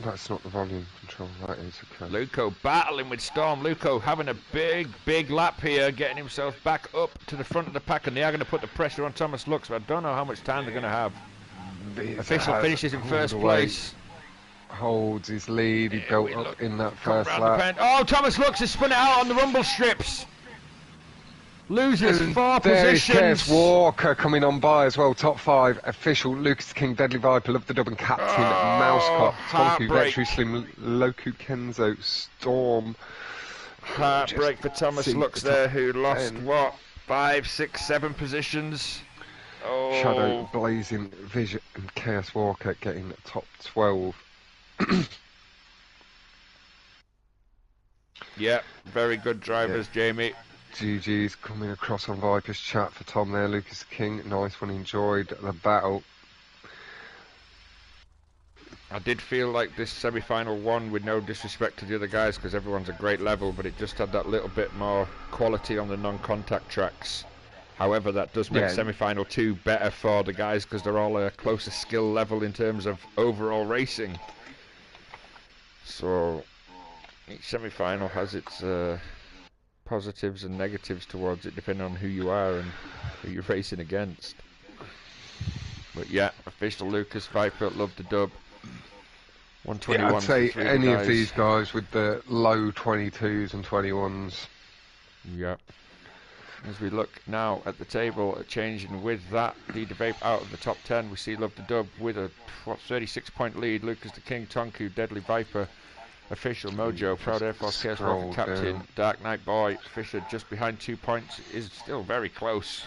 S1: That's not the volume control, that is, okay.
S2: Luco battling with Storm. Luco having a big lap here, getting himself back up to the front of the pack, and they are going to put the pressure on Thomas Lux, but I don't know how much time they're going to have. Official finishes in first place.
S1: Holds his lead, he built up in that first lap.
S2: Oh, Thomas Lux has spun it out on the rumble strips. Loses 4 positions.
S1: There's KS Walker coming on by as well, top 5. Official Lucas King, Deadly Viper, Love the Dub and Captain, Mousecop, Tonku, Vetri Slim, Loku Kenzo, Storm.
S2: Heartbreak for Thomas Lux there, who lost, 5, 6, 7 positions. Oh.
S1: Shadow Blazing, Vision and KS Walker getting top 12.
S2: Yeah, very good drivers, Jamie.
S1: GG's coming across on Viper's chat for Tom there, Lucas King. Nice one, enjoyed the battle.
S2: I did feel like this semi-final won with no disrespect to the other guys because everyone's a great level, but it just had that little bit more quality on the non-contact tracks. However, that does make
S1: Yeah.
S2: semi-final 2 better for the guys because they're all a closer skill level in terms of overall racing. So each semi-final has its positives and negatives towards it, depending on who you are and who you're racing against. But yeah, official Lucas Viper, love the dub. 121.
S1: Yeah, I'd say
S2: for 3
S1: any
S2: guys.
S1: of these guys with the low 22s and 21s.
S2: Yeah. As we look now at the table, changing with that, leader vape out of the top 10. We see Love the Dub with a 36-point lead. Lucas the King, Tonku, Deadly Viper, Official Mojo, Proud Air Force, Chaos Rocket Captain, Dark Knight Boy, Fisher just behind 2 points, is still very close.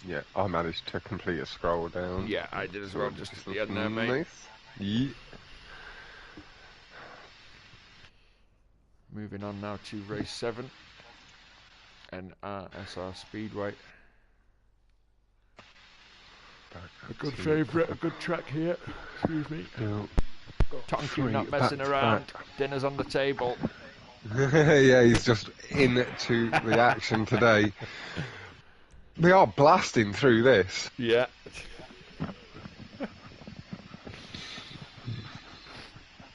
S1: Yeah, I managed to complete a scroll down.
S2: Yeah, I did as well, just at the end there, mate.
S1: Nice. Yeah.
S2: Moving on now to race 7. NRSR Speedway. A good favourite, a good track here. Excuse me. Tonku not messing around. Dinner's on the table.
S1: Yeah, he's just into the action today. We are blasting through this.
S2: Yeah.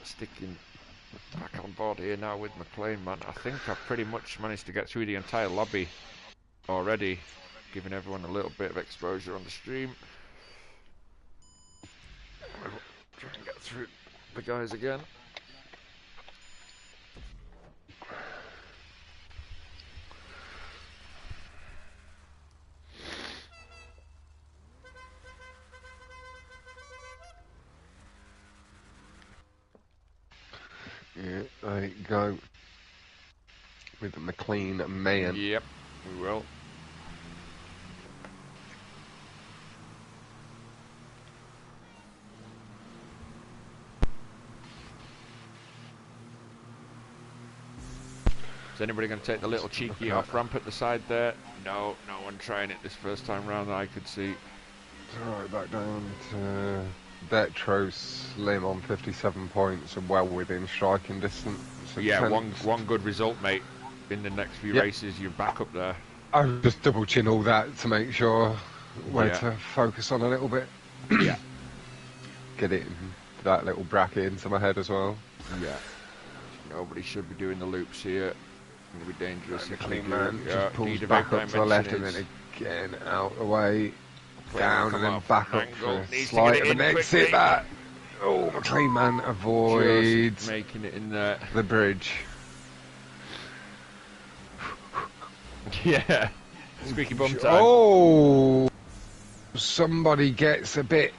S2: Sticking back on board here now with McLean, man. I think I've pretty much managed to get through the entire lobby already, giving everyone a little bit of exposure on the stream. I'll try and get through the guys again.
S1: Yeah, there you go. With the McLean man.
S2: Yep, we will. Is anybody going to take the little cheeky off ramp at the side there? No, no one trying it this first time round that I could see.
S1: Right, back down to Detro Slim on 57 points and well within striking distance.
S2: Yeah, one good result, mate. In the next few races, you're back up there.
S1: I'll just double chin all that to make sure where to focus on a little bit.
S2: Yeah.
S1: Get it in that little bracket into my head as well.
S2: Yeah. Nobody should be doing the loops here. It's going to be dangerous.
S1: McLean man just pulls back up to the left and then again out the way. Down and then back up for a slight of an exit. That McLean man avoids
S2: just making it in there.
S1: The bridge.
S2: Yeah. Squeaky bum time.
S1: Oh, somebody gets a bit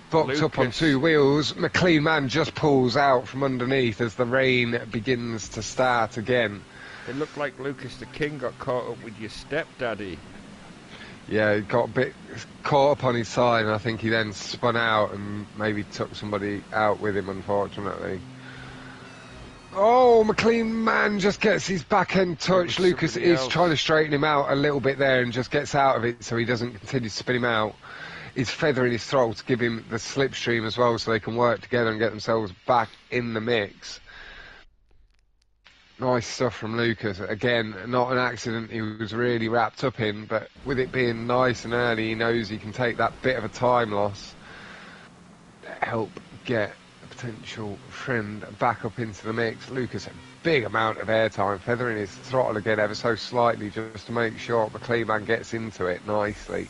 S1: boxed up on 2 wheels. McLean man just pulls out from underneath as the rain begins to start again.
S2: It looked like Lucas the King got caught up with your stepdaddy.
S1: Yeah, he got a bit caught up on his side, and I think he then spun out and maybe took somebody out with him, unfortunately. Oh, McLean man just gets his back end touch. Lucas is trying to straighten him out a little bit there and just gets out of it so he doesn't continue to spin him out. He's feathering his throttle to give him the slipstream as well so they can work together and get themselves back in the mix. Nice stuff from Lucas. Again, not an accident he was really wrapped up in, but with it being nice and early, he knows he can take that bit of a time loss to help get a potential friend back up into the mix. Lucas, a big amount of airtime, feathering his throttle again ever so slightly just to make sure McLean man gets into it nicely.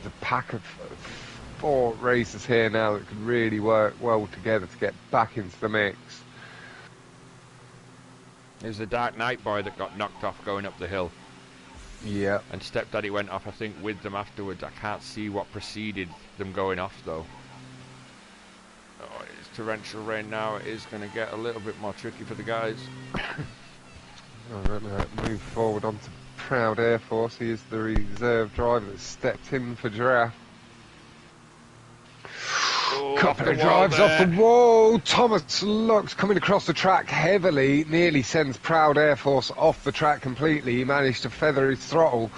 S1: There's a pack of 4 racers here now that could really work well together to get back into the mix.
S2: It was the Dark Knight Boy that got knocked off going up the hill.
S1: Yeah.
S2: And Stepdaddy went off, I think, with them afterwards. I can't see what preceded them going off, though. Oh, it's torrential rain now. It is going to get a little bit more tricky for the guys.
S1: I'm going to move forward onto Proud Air Force. He is the reserve driver that stepped in for Giraffe. Couple of drives off the wall. Thomas Lux coming across the track heavily, nearly sends Proud Air Force off the track completely. He managed to feather his throttle.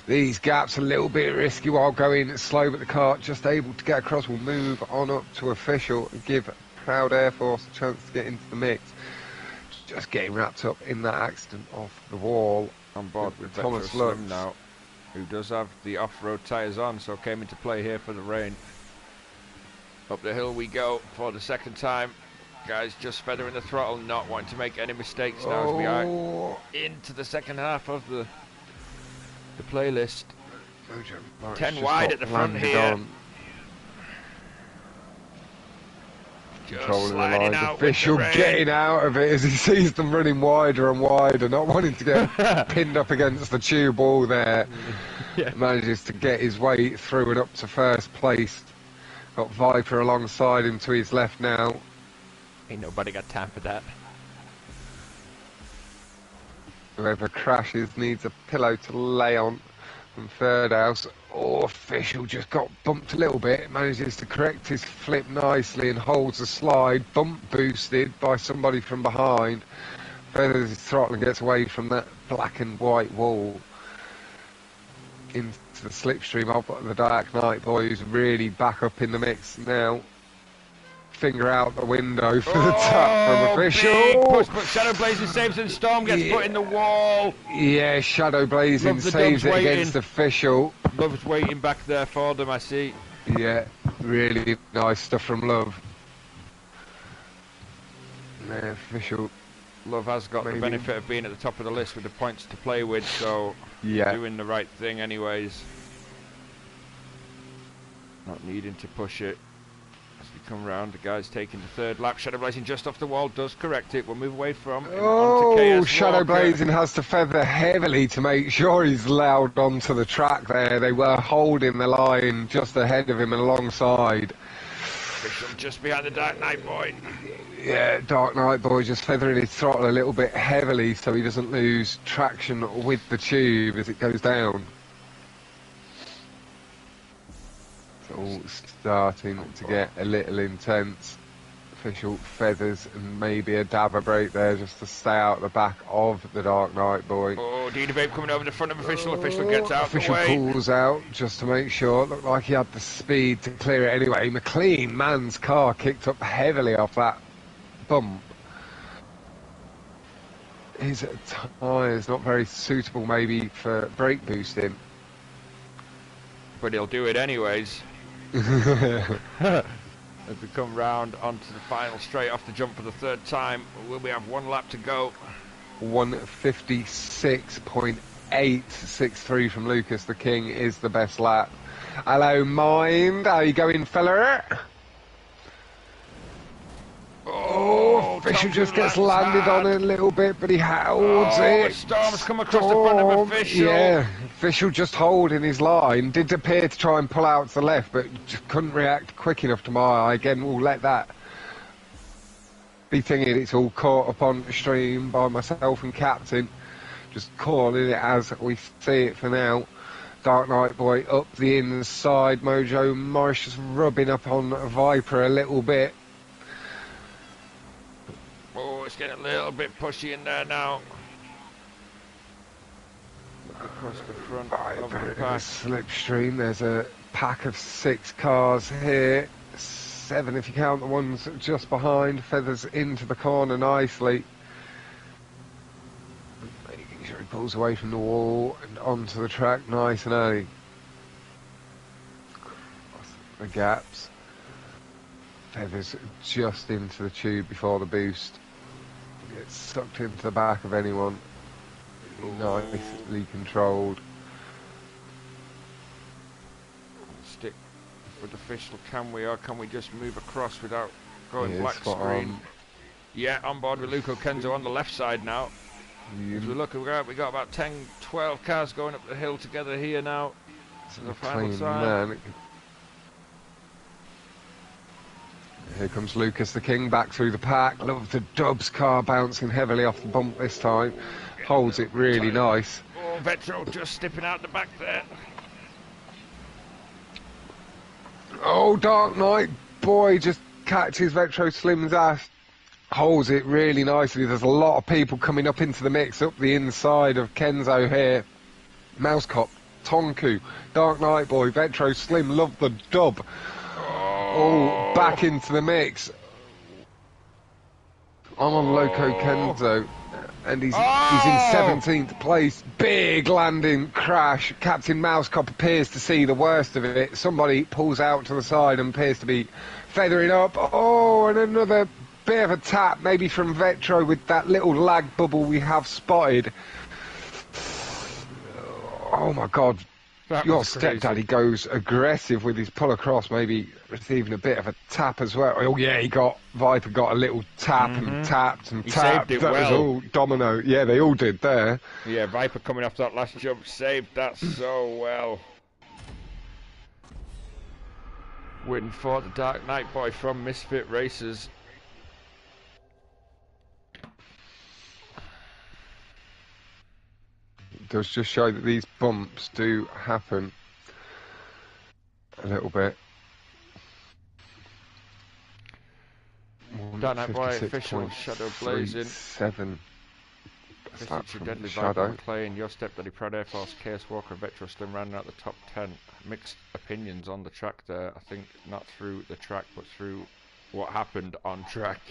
S1: These gaps a little bit risky while going slow, but the car just able to get across. We'll move on up to official and give Proud Air Force a chance to get into the mix. Just getting wrapped up in that accident off the wall.
S2: On board with
S1: Thomas Lux
S2: now. who does have the off-road tyres on, so came into play here for the rain. Up the hill we go for the second time. Guys just feathering the throttle, not wanting to make any mistakes now as we are into the second half of the playlist. 10 wide at the front here.
S1: Controlling the lines. Official getting out of it as he sees them running wider and wider, not wanting to get pinned up against the tube wall there.
S2: Yeah.
S1: Manages to get his way through and up to first place. Got Viper alongside him to his left now.
S2: Ain't nobody got time for that.
S1: Whoever crashes needs a pillow to lay on from third house. Oh, Official just got bumped a little bit. Manages to correct his flip nicely and holds the slide. Bump boosted by somebody from behind. Feathers his throttle and gets away from that black and white wall. Into the slipstream of the Dark Knight Boys, really back up in the mix now. Finger out the window for the tap from Official.
S2: Big push, but Shadow Blazing saves and Storm gets put in the wall.
S1: Yeah, Shadow Blazing saves it against Official.
S2: Love's waiting back there for them, I see.
S1: Yeah, really nice stuff from Love. Yeah, Official.
S2: Love has got the benefit of being at the top of the list with the points to play with, so doing the right thing anyways. Not needing to push it. As we come round, the guy's taking the third lap. Shadow Blazing just off the wall, does correct it. We'll move away from onto KS
S1: Shadow
S2: Walker.
S1: Blazing has to feather heavily to make sure he's allowed onto the track there. They were holding the line just ahead of him and alongside.
S2: Official just behind the Dark Knight Boy.
S1: Yeah, Dark Knight Boy just feathering his throttle a little bit heavily so he doesn't lose traction with the tube as it goes down. It's all starting to get a little intense. Official feathers and maybe a dabber break there just to stay out the back of the Dark Knight Boy.
S2: Oh, Dina Vape coming over the front of Official. Official gets out
S1: Official
S2: the way.
S1: pulls out just to make sure. Looked like he had the speed to clear it anyway. McLean, man's car kicked up heavily off that bump. His tyre's not very suitable maybe for brake boosting.
S2: But he'll do it anyways. As we come round onto the final straight off the jump for the third time, will we have one lap to go?
S1: 156.863 from Lucas the King is the best lap. Hello, Mind. How you going, fella? Oh, Official just gets landed on it a little bit, but he holds it.
S2: Storm's come across the front of Official.
S1: Yeah, Official just holding his line. Did appear to try and pull out to the left, but just couldn't react quick enough to my eye. Again, we'll let that be thinking it's all caught up on stream by myself and Captain. Just calling it as we see it for now. Dark Knight Boy up the inside. Mojo Morris just rubbing up on Viper a little bit.
S2: Oh, it's getting a little bit pushy in there now. Across the front of the pack.
S1: Slipstream, there's a pack of 6 cars here. 7 if you count the ones just behind. Feathers into the corner nicely. Making sure he pulls away from the wall and onto the track nice and early. Across the gaps. Feathers just into the tube before the boost. Gets sucked into the back of anyone. Nicely controlled.
S2: Stick with Official, can we, or can we just move across without going black screen?
S1: On.
S2: Yeah, on board with Luco Kenzo on the left side now. As we look, we got about 10, 12 cars going up the hill together here now. To the final side.
S1: Here comes Lucas the King back through the pack. Love the Dubs car bouncing heavily off the bump this time. Holds it really nice.
S2: Oh, Vetro just stepping out the back there.
S1: Oh, Dark Knight Boy just catches Vetro Slim's ass. Holds it really nicely. There's a lot of people coming up into the mix up the inside of Kenzo here. Mousecop, Tonku, Dark Knight Boy, Vetro Slim, love the dub. Oh, back into the mix. I'm on Loco Kenzo. And he's in
S2: Oh!
S1: 17th place. Big landing crash. Captain Mousecop appears to see the worst of it. Somebody pulls out to the side and appears to be feathering up. Oh, and another bit of a tap, maybe from Vetro with that little lag bubble we have spotted. Oh my God.
S2: That
S1: Your
S2: was crazy.
S1: stepdaddy goes aggressive with his pull across, maybe receiving a bit of a tap as well. Oh yeah, Viper got a little tap and tapped and
S2: He
S1: tapped.
S2: saved it
S1: That was
S2: well.
S1: all domino. Yeah, they all did there.
S2: Yeah, Viper coming off that last jump saved that so well. Waiting for the Dark Knight Boy from Misfit Racers.
S1: It does just show that these bumps do happen a little bit.
S2: Dark Knight Boy official Shadow blazing.
S1: 7.
S2: Official Deadly Viper McLean, your stepdaddy Proud Air Force, Case Walker, Vetro Slim rounding out the top 10. Mixed opinions on the track there. I think not through the track, but through what happened on track.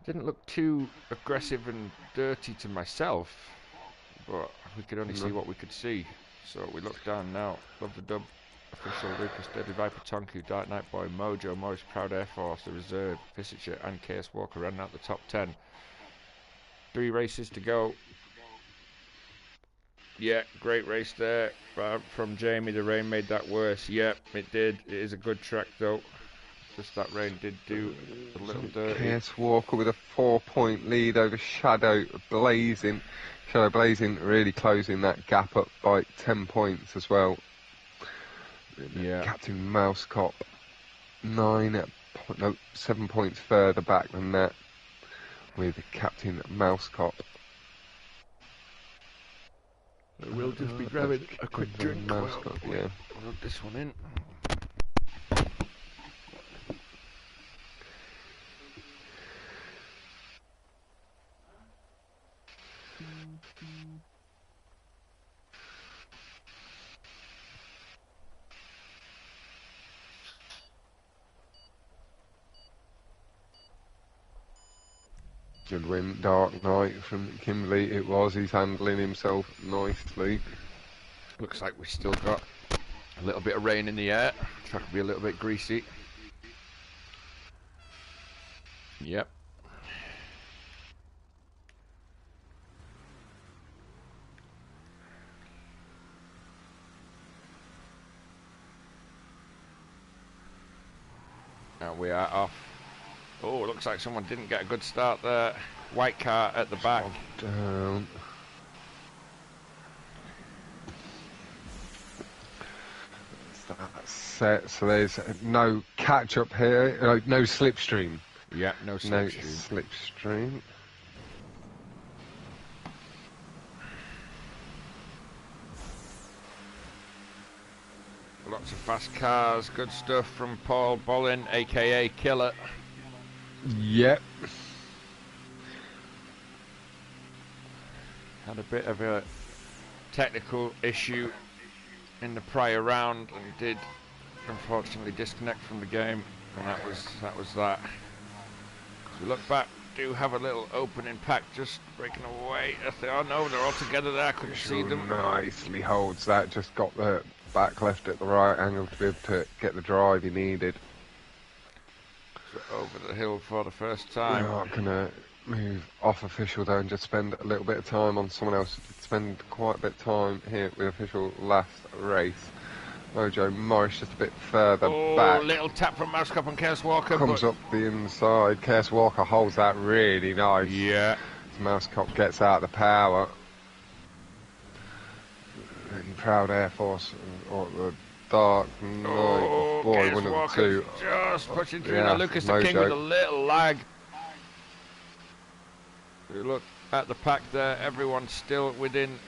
S2: Didn't look too aggressive and dirty to myself, but we could only see what we could see. So we look down now. Love the dub. Official Lucas, Deadly Viper, Tonku, Dark Knight Boy, Mojo, Morris, Proud Air Force, The Reserve, Visitor and Case Walker rounding out the top 10. 3 races to go. Yeah, great race there from Jamie. The rain made that worse. Yep, it did. It is a good track though. Just that rain did do a little dirty.
S1: Case Walker with a 4-point lead over Shadow Blazing. Shadow Blazing really closing that gap up by 10 points as well.
S2: Yeah.
S1: Captain Mousecop 7 points further back than that with Captain Mousecop.
S2: We'll just be grabbing a quick drink.
S1: Mousecop, yeah.
S2: Rub this one in.
S1: Good win, Dark Knight from Kimberley. It was. He's handling himself nicely.
S2: Looks like we've still got a little bit of rain in the air. Track will be a little bit greasy. Yep. And we are off. Oh, looks like someone didn't get a good start there. White car at the back.
S1: Down. That's set. So there's no catch up here. No slipstream.
S2: Yeah, no slipstream.
S1: No slipstream.
S2: Lots of fast cars. Good stuff from Paul Bollin, aka Killer.
S1: Yep.
S2: Had a bit of a technical issue in the prior round and did unfortunately disconnect from the game, and that was that. As we look back, do have a little opening pack just breaking away. Oh no, they're all together there. I couldn't see them.
S1: Nicely holds that. Just got the back left at the right angle to be able to get the drive he needed.
S2: Over the hill for the first time.
S1: We're not going to move off official though and just spend a little bit of time on someone else. Spend quite a bit of time here with official last race. Mojo Morris just a bit further back.
S2: Oh, little tap from Mousecop and Chaos Walker.
S1: Comes up the inside. Chaos Walker holds that really nice.
S2: Yeah.
S1: Mousecop gets out the power. And Proud Air Force or the Dark Knight.
S2: Oh,
S1: boy,
S2: Chaos
S1: one of the
S2: Walker
S1: two.
S2: just pushing through.
S1: Yeah,
S2: Now Lucas the King
S1: Mojo.
S2: with a little lag. You look at the pack there, everyone's still within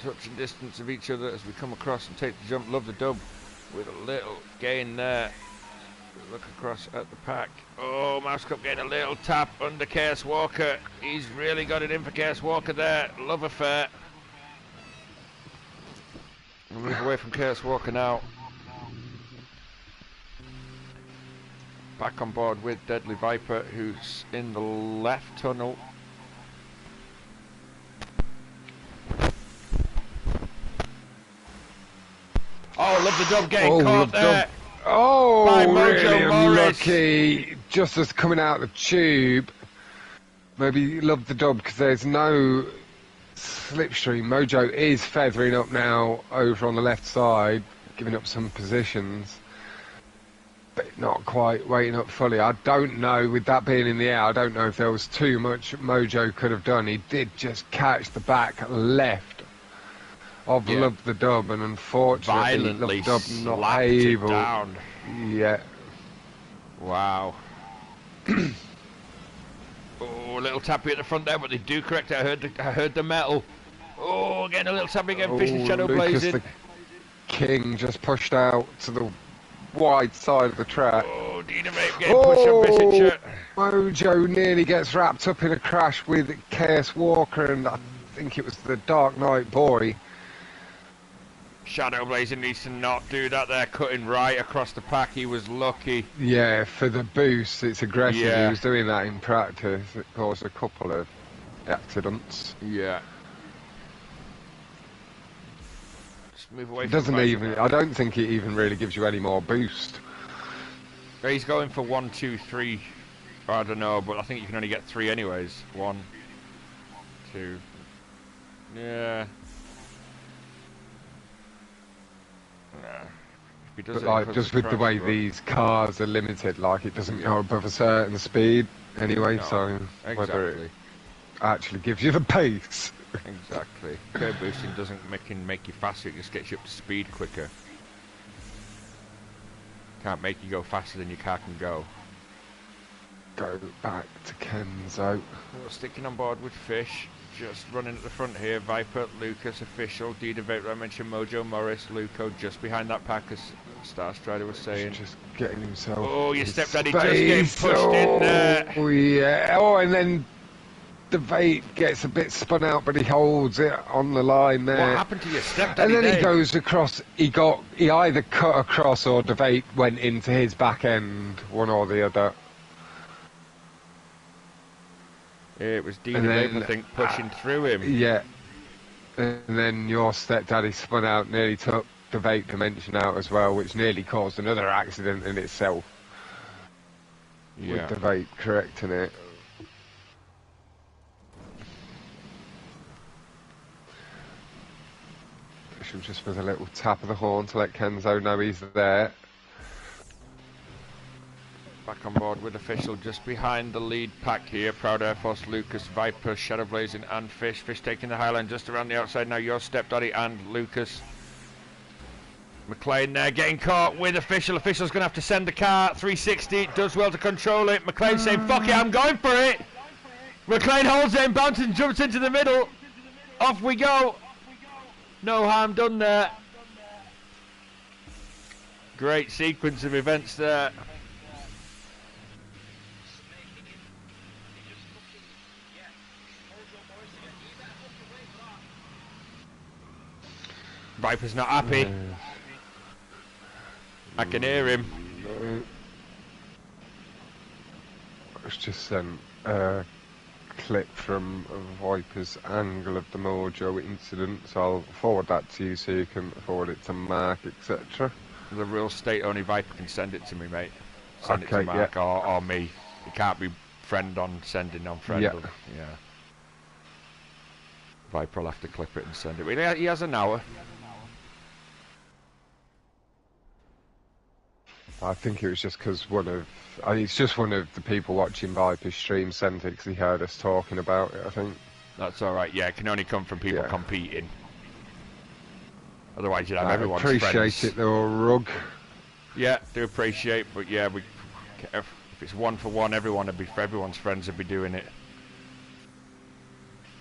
S2: touching distance of each other as we come across and take the jump. Love the dub with a little gain there. Look across at the pack. Oh, Mousecop getting a little tap under Chaos Walker. He's really got it in for Chaos Walker there. Love affair. We'll move away from Chaos Walker now. Back on board with Deadly Viper, who's in the left tunnel. Oh, love the dub getting
S1: Oh,
S2: caught there.
S1: Oh,
S2: By Mojo
S1: really
S2: Morris.
S1: unlucky. Just as coming out the tube. Maybe love the dub because there's no slipstream. Mojo is feathering up now over on the left side, giving up some positions. But not quite weighting up fully. I don't know, with that being in the air, I don't know if there was too much Mojo could have done. He did just catch the back left of Love the Dub, and unfortunately,
S2: Violently
S1: Love the Dub not
S2: slapped
S1: able.
S2: it down.
S1: Yeah.
S2: Wow. Oh, a little tappy at the front there, but they do correct it. I heard the metal. Oh, getting a little tappy again. Fish and Shadow
S1: Lucas
S2: blazing.
S1: the King just pushed out to the wide side of the track.
S2: Oh, Dina Vape getting pushed on Bissinger.
S1: Mojo nearly gets wrapped up in a crash with KS Walker, and I think it was the Dark Knight Boy.
S2: Shadow blazing needs to not do that there, cutting right across the pack. He was lucky.
S1: Yeah, for the boost, it's aggressive.
S2: Yeah.
S1: He was doing that in practice. It caused a couple of accidents.
S2: Yeah. Just move away.
S1: It doesn't even. I don't think it even really gives you any more boost.
S2: He's going for 1, 2, 3. I don't know, but I think you can only get 3 anyways. 1, 2. Yeah. If he does
S1: But
S2: it
S1: like,
S2: because
S1: just
S2: of
S1: with the way
S2: crash,
S1: these cars are limited, like it doesn't go above a certain speed anyway.
S2: No,
S1: So whether
S2: exactly.
S1: it actually gives you the pace.
S2: Exactly. Curb boosting doesn't make you faster, it just gets you up to speed quicker. Can't make you go faster than your car can go.
S1: Go back to Kenzo.
S2: We're sticking on board with Fish. Just running at the front here. Viper, Lucas, Official, Dida Vape, I mentioned Mojo, Morris, Luco, just behind that pack, as Star Strider was saying.
S1: Just getting himself.
S2: Oh, your
S1: his
S2: stepdaddy
S1: space.
S2: just getting pushed in there.
S1: Oh, yeah. Oh, and then the vape gets a bit spun out, but he holds it on the line there.
S2: What happened to your stepdaddy?
S1: And then
S2: Dave?
S1: he goes across. He either cut across or the vape went into his back end, one or the other.
S2: It was Dina Vape, I think, pushing through him.
S1: Yeah. And then your stepdaddy spun out, nearly took the vape dimension out as well, which nearly caused another accident in itself.
S2: Yeah.
S1: With the vape correcting it. Just with a little tap of the horn to let Kenzo know he's there.
S2: Back on board with Official, just behind the lead pack here. Proud Air Force, Lucas, Viper, Shadow Blazing and Fish. Fish taking the highline just around the outside now. Your stepdaddy and Lucas. McLean there getting caught with Official. Official's going to have to send the car 360. Does well to control it. McLean saying, fuck it, I'm going for it. McLean holds it and bounces and jumps into the middle. Off we go. No harm done there. Great sequence of events there. Viper's not happy. I can hear him.
S1: It's just sent a clip from Viper's angle of the Mojo incident, so I'll forward that to you so you can forward it to Mark, etc.
S2: The real state, only Viper can send it to me, mate. Send it
S1: Okay,
S2: to Mark
S1: yeah.
S2: or me. It can't be friend on sending on friend.
S1: Yeah.
S2: Yeah. Viper will have to clip it and send it. He has an hour.
S1: I think it was just because it's just one of the people watching Viper's stream sent it because he heard us talking about it, I think.
S2: That's alright, yeah, it can only come from people competing. Otherwise you'd have everyone's
S1: appreciate
S2: friends.
S1: it though, Rug.
S2: Yeah, do appreciate, but yeah, if it's 1 for 1, everyone's friends would be doing it.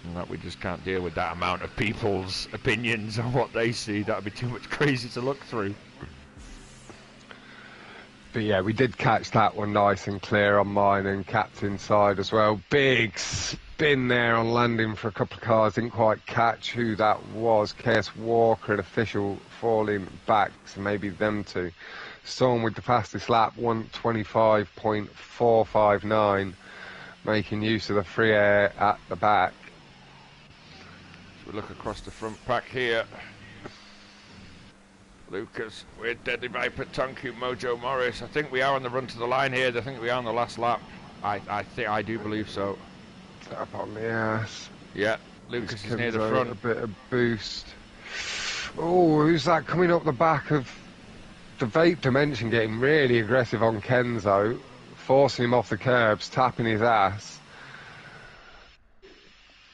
S2: And that we just can't deal with that amount of people's opinions on what they see. That would be too much crazy to look through.
S1: But yeah, we did catch that one nice and clear on mine and Captain's side as well. Big spin there on landing for a couple of cars. Didn't quite catch who that was. KS Walker and Official falling back, so maybe them two. Storm with the fastest lap, 125.459, making use of the free air at the back.
S2: So we look across the front pack here. Lucas with Deadly Viper, Tonku, Mojo, Morris. I think we are on the run to the line here. I think we are on the last lap. I do believe so.
S1: Up on the ass.
S2: Yeah, Lucas is near the front.
S1: A bit of boost. Oh, who's that coming up the back of the Vape Dimension, getting really aggressive on Kenzo, forcing him off the curbs, tapping his ass.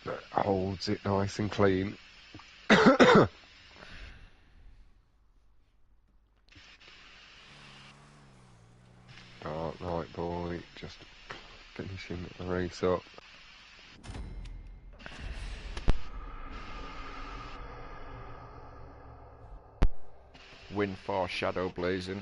S1: But holds it nice and clean. Dark Knight Boy just finishing the race up.
S2: Win for Shadow Blazing.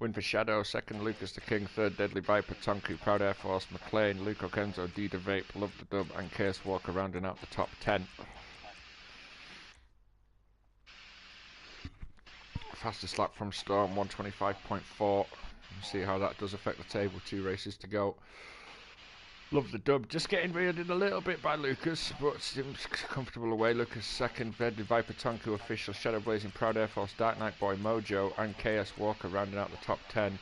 S2: Win for Shadow, second Lucas the King, third Deadly Viper, Tonku, Proud Air Force, McLean, Luco Kenzo, Dida Vape, Love the Dub, and Case Walker rounding out the top 10. Fastest lap from Storm, 125.4. See how that does affect the table, 2 races to go. Love the Dub, just getting reared in a little bit by Lucas, but seems comfortable away. Lucas second, Deadly Viper, Tonku official, Shadow Blazing, Proud Air Force, Dark Knight Boy, Mojo, and KS Walker rounding out the top 10.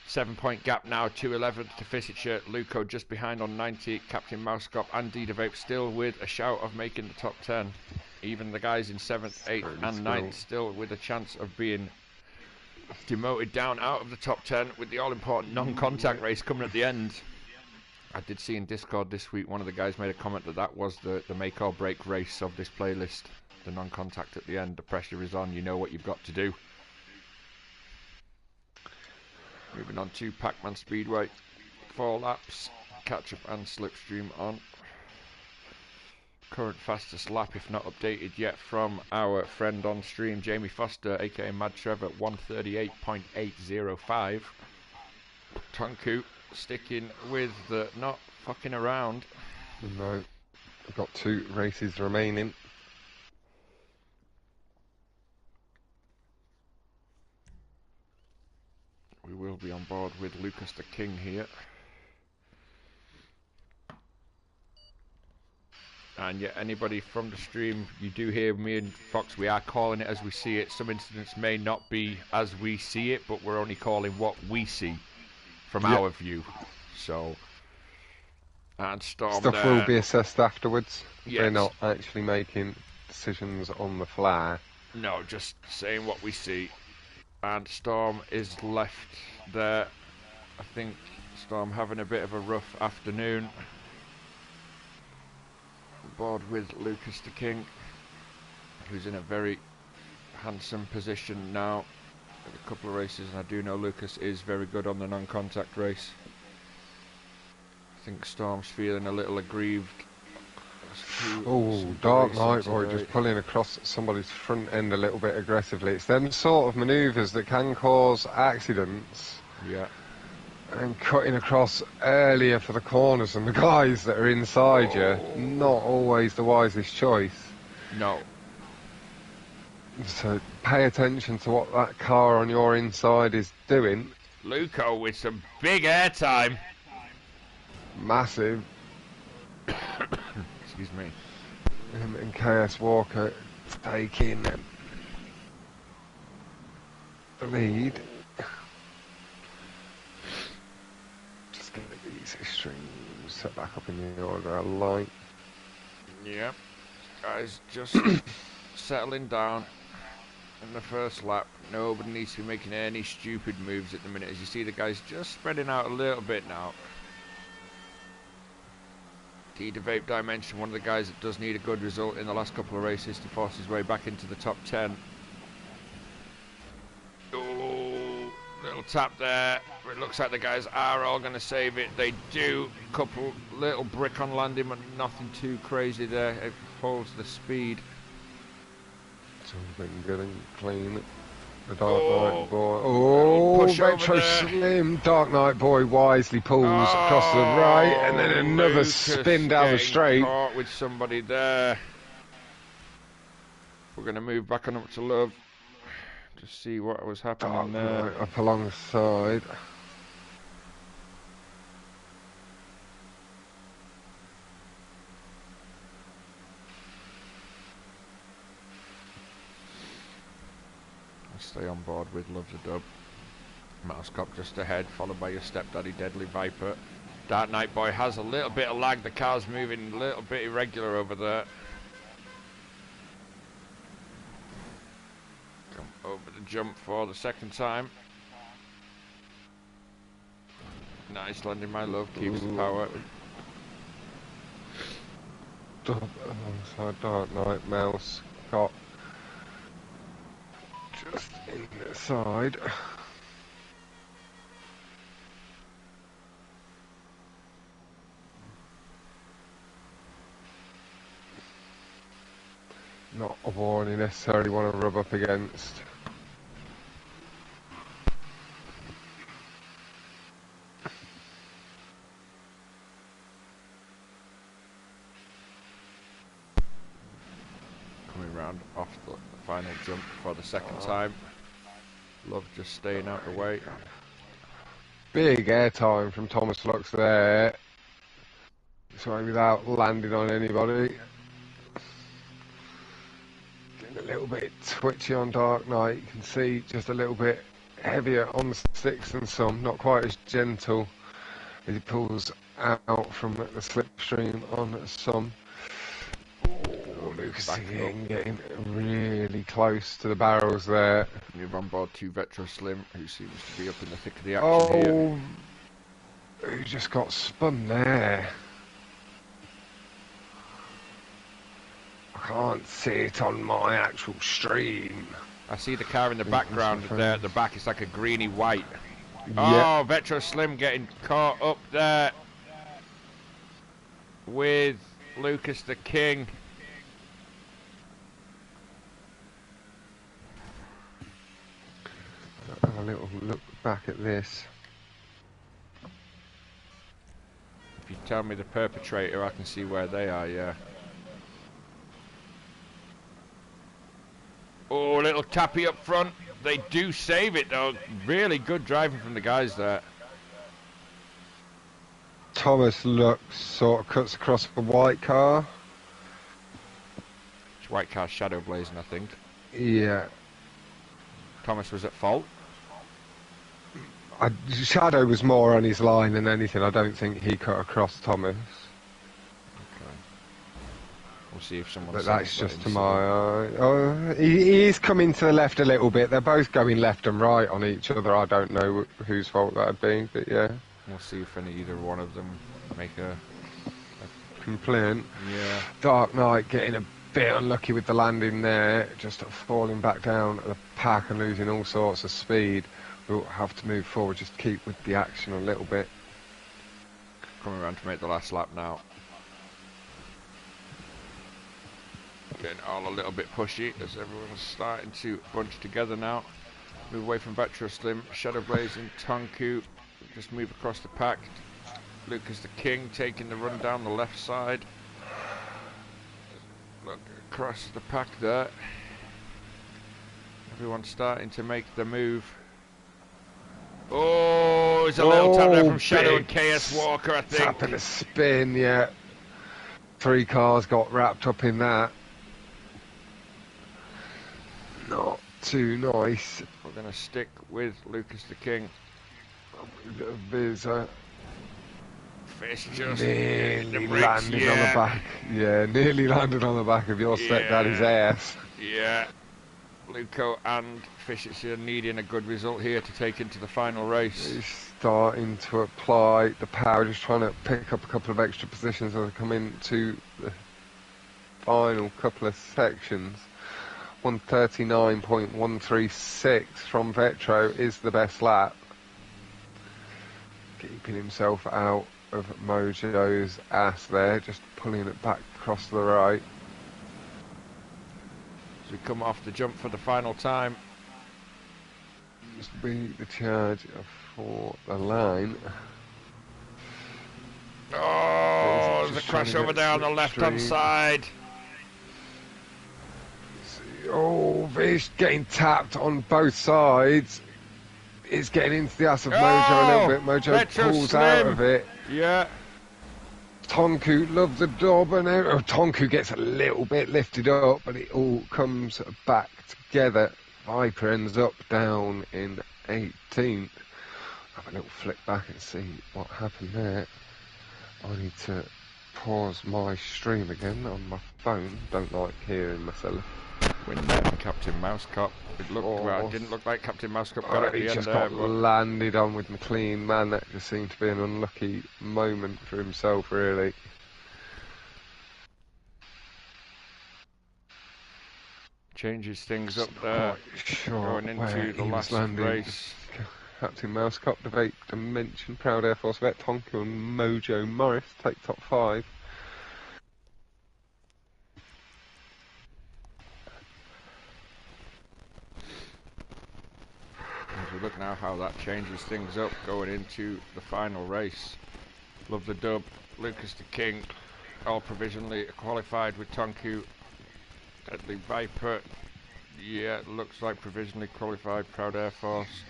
S2: 7-point gap now, 211 to Fischer, Luco just behind on 90, Captain Mousecop and Dida Vape still with a shout of making the top 10. Even the guys in 7th, 8th and 9th still with a chance of being demoted down out of the top 10 with the all-important non-contact race coming at the end. I did see in Discord this week one of the guys made a comment that was the make or break race of this playlist. The non-contact at the end, the pressure is on, you know what you've got to do. Moving on to Pac-Man Speedway. 4 laps, catch-up and slipstream on. Current fastest lap, if not updated yet, from our friend on stream, Jamie Foster, aka Mad Trevor, 138.805. Tonku sticking with the not fucking around.
S1: No, we've got 2 races remaining.
S2: We will be on board with Lucas the King here. And yet anybody from the stream, you do hear me and Fox, we are calling it as we see it. Some incidents may not be as we see it, but we're only calling what we see from our view. So, and Storm
S1: stuff
S2: there.
S1: will be assessed afterwards.
S2: Yes.
S1: They're not actually making decisions on the fly.
S2: No, just saying what we see. And Storm is left there. I think Storm having a bit of a rough afternoon. Board with Lucas the King, who's in a very handsome position now in a couple of races, and I do know Lucas is very good on the non-contact race. I think Storm's feeling a little aggrieved.
S1: Oh, Dark Knight Boy just pulling across somebody's front end a little bit aggressively. It's them sort of manoeuvres that can cause accidents.
S2: Yeah.
S1: And cutting across earlier for the corners, and the guys that are inside you, not always the wisest choice.
S2: No.
S1: So pay attention to what that car on your inside is doing.
S2: Luco with some big airtime.
S1: Massive.
S2: Excuse me.
S1: And KS Walker taking the lead. Just get these extremes set back up in the order I like.
S2: Yep. Guys just settling down in the first lap. Nobody needs to be making any stupid moves at the minute. As you see, the guys just spreading out a little bit now. Dida Vape Dimension, one of the guys that does need a good result in the last couple of races to force his way back into the top 10. Oh, little tap there. It looks like the guys are all going to save it. They do. Couple little brick on landing, but nothing too crazy there. It holds the speed.
S1: It's all been good and clean. The Dark Knight Boy. Oh, Retro Slim. Dark Knight Boy wisely pulls across the right, and then another
S2: Lucas
S1: spin down the straight.
S2: Caught with somebody there. We're going to move back on up to Love. Just see what was happening
S1: Dark
S2: there.
S1: Knight up alongside.
S2: Stay on board with Loves a Dub. Mouse Cop just ahead, followed by your stepdaddy Deadly Viper. Dark Knight Boy has a little bit of lag. The car's moving a little bit irregular over there. Come over the jump for the second time. Nice landing, my love. Keeps the power.
S1: Dub alongside Dark Knight. Mouse Cop just in the side. Not a warning you necessarily want to rub up against.
S2: Coming round off the final jump for the second time. Love just staying out the way.
S1: Big airtime from Thomas Lux there. Sorry, without landing on anybody. Getting a little bit twitchy on Dark Knight. You can see just a little bit heavier on the sticks than some. Not quite as gentle as he pulls out from the slipstream on some. Oh, Lucas King getting really close to the barrels there.
S2: Move on board to Vetro Slim, who seems to be up in the thick of the action here.
S1: Who just got spun there? I can't see it on my actual stream.
S2: I see the car in the background there at the back. It's like a greeny white.
S1: Yep.
S2: Oh, Vetro Slim getting caught up there with Lucas the King.
S1: Have a little look back at this.
S2: If you tell me the perpetrator, I can see where they are, yeah. Oh, a little tappy up front. They do save it, though. Really good driving from the guys there.
S1: Thomas looks sort of cuts across the white car.
S2: It's white car shadow blazing, I think.
S1: Yeah.
S2: Thomas was at fault.
S1: Shadow was more on his line than anything. I don't think he cut across Thomas.
S2: Okay. We'll see if someone.
S1: But that's just to my eye. Oh, he is coming to the left a little bit. They're both going left and right on each other. I don't know whose fault that'd be, but yeah.
S2: We'll see if either one of them make a
S1: complaint.
S2: Yeah.
S1: Dark Knight getting a bit unlucky with the landing there, just falling back down at the pack and losing all sorts of speed. We'll have to move forward, just keep with the action a little bit.
S2: Coming around to make the last lap now. Getting all a little bit pushy as everyone's starting to bunch together now. Move away from Vetro Slim, Shadow Blazing, Tonku. Just move across the pack. Lucas the King taking the run down the left side. Look across the pack there. Everyone's starting to make the move. Oh, there's a little tap there from Shadow and KS Walker, I think.
S1: Tap and a spin, yeah. 3 cars got wrapped up in that. Not too nice.
S2: We're going to stick with Lucas the King.
S1: Visa.
S2: Fish just
S1: nearly
S2: bricks,
S1: landed on the back. Yeah, nearly landed on the back of your stepdaddy's ass.
S2: Yeah. Luco and Fish are needing a good result here to take into the final race.
S1: He's starting to apply the power, just trying to pick up a couple of extra positions as they come into the final couple of sections. 139.136 from Vetro is the best lap. Keeping himself out of Mojo's ass there, just pulling it back across to the right.
S2: As we come off the jump for the final time.
S1: Just beat the charge for the line.
S2: Oh, there's a crash over there on the left-hand side.
S1: Oh, Vish getting tapped on both sides. It's getting into the ass of Mojo a little bit. Mojo
S2: Petro
S1: pulls
S2: Slim.
S1: out of it.
S2: Yeah.
S1: Tonku loves the dub, and Tonku gets a little bit lifted up, but it all comes back together. Viper ends up down in 18th. Have a little flick back and see what happened there. I need to pause my stream again on my phone. Don't like hearing myself.
S2: Win that, Captain Mousecup. It looked well. It didn't look like Captain Mousecup got it at
S1: He
S2: the end
S1: just
S2: there.
S1: got landed on with McLean. Man, that just seemed to be an unlucky moment for himself, really.
S2: Changes things up there.
S1: Sure,
S2: going into the last race.
S1: Captain Mousecup, the Vape Dimension, Proud Air Force Vet, Tonku and Mojo Morris take top 5.
S2: As we look now how that changes things up going into the final race. Love the Dub, Lucas the King, all provisionally qualified with Tonku. Deadly Viper, yeah, looks like provisionally qualified, Proud Air Force.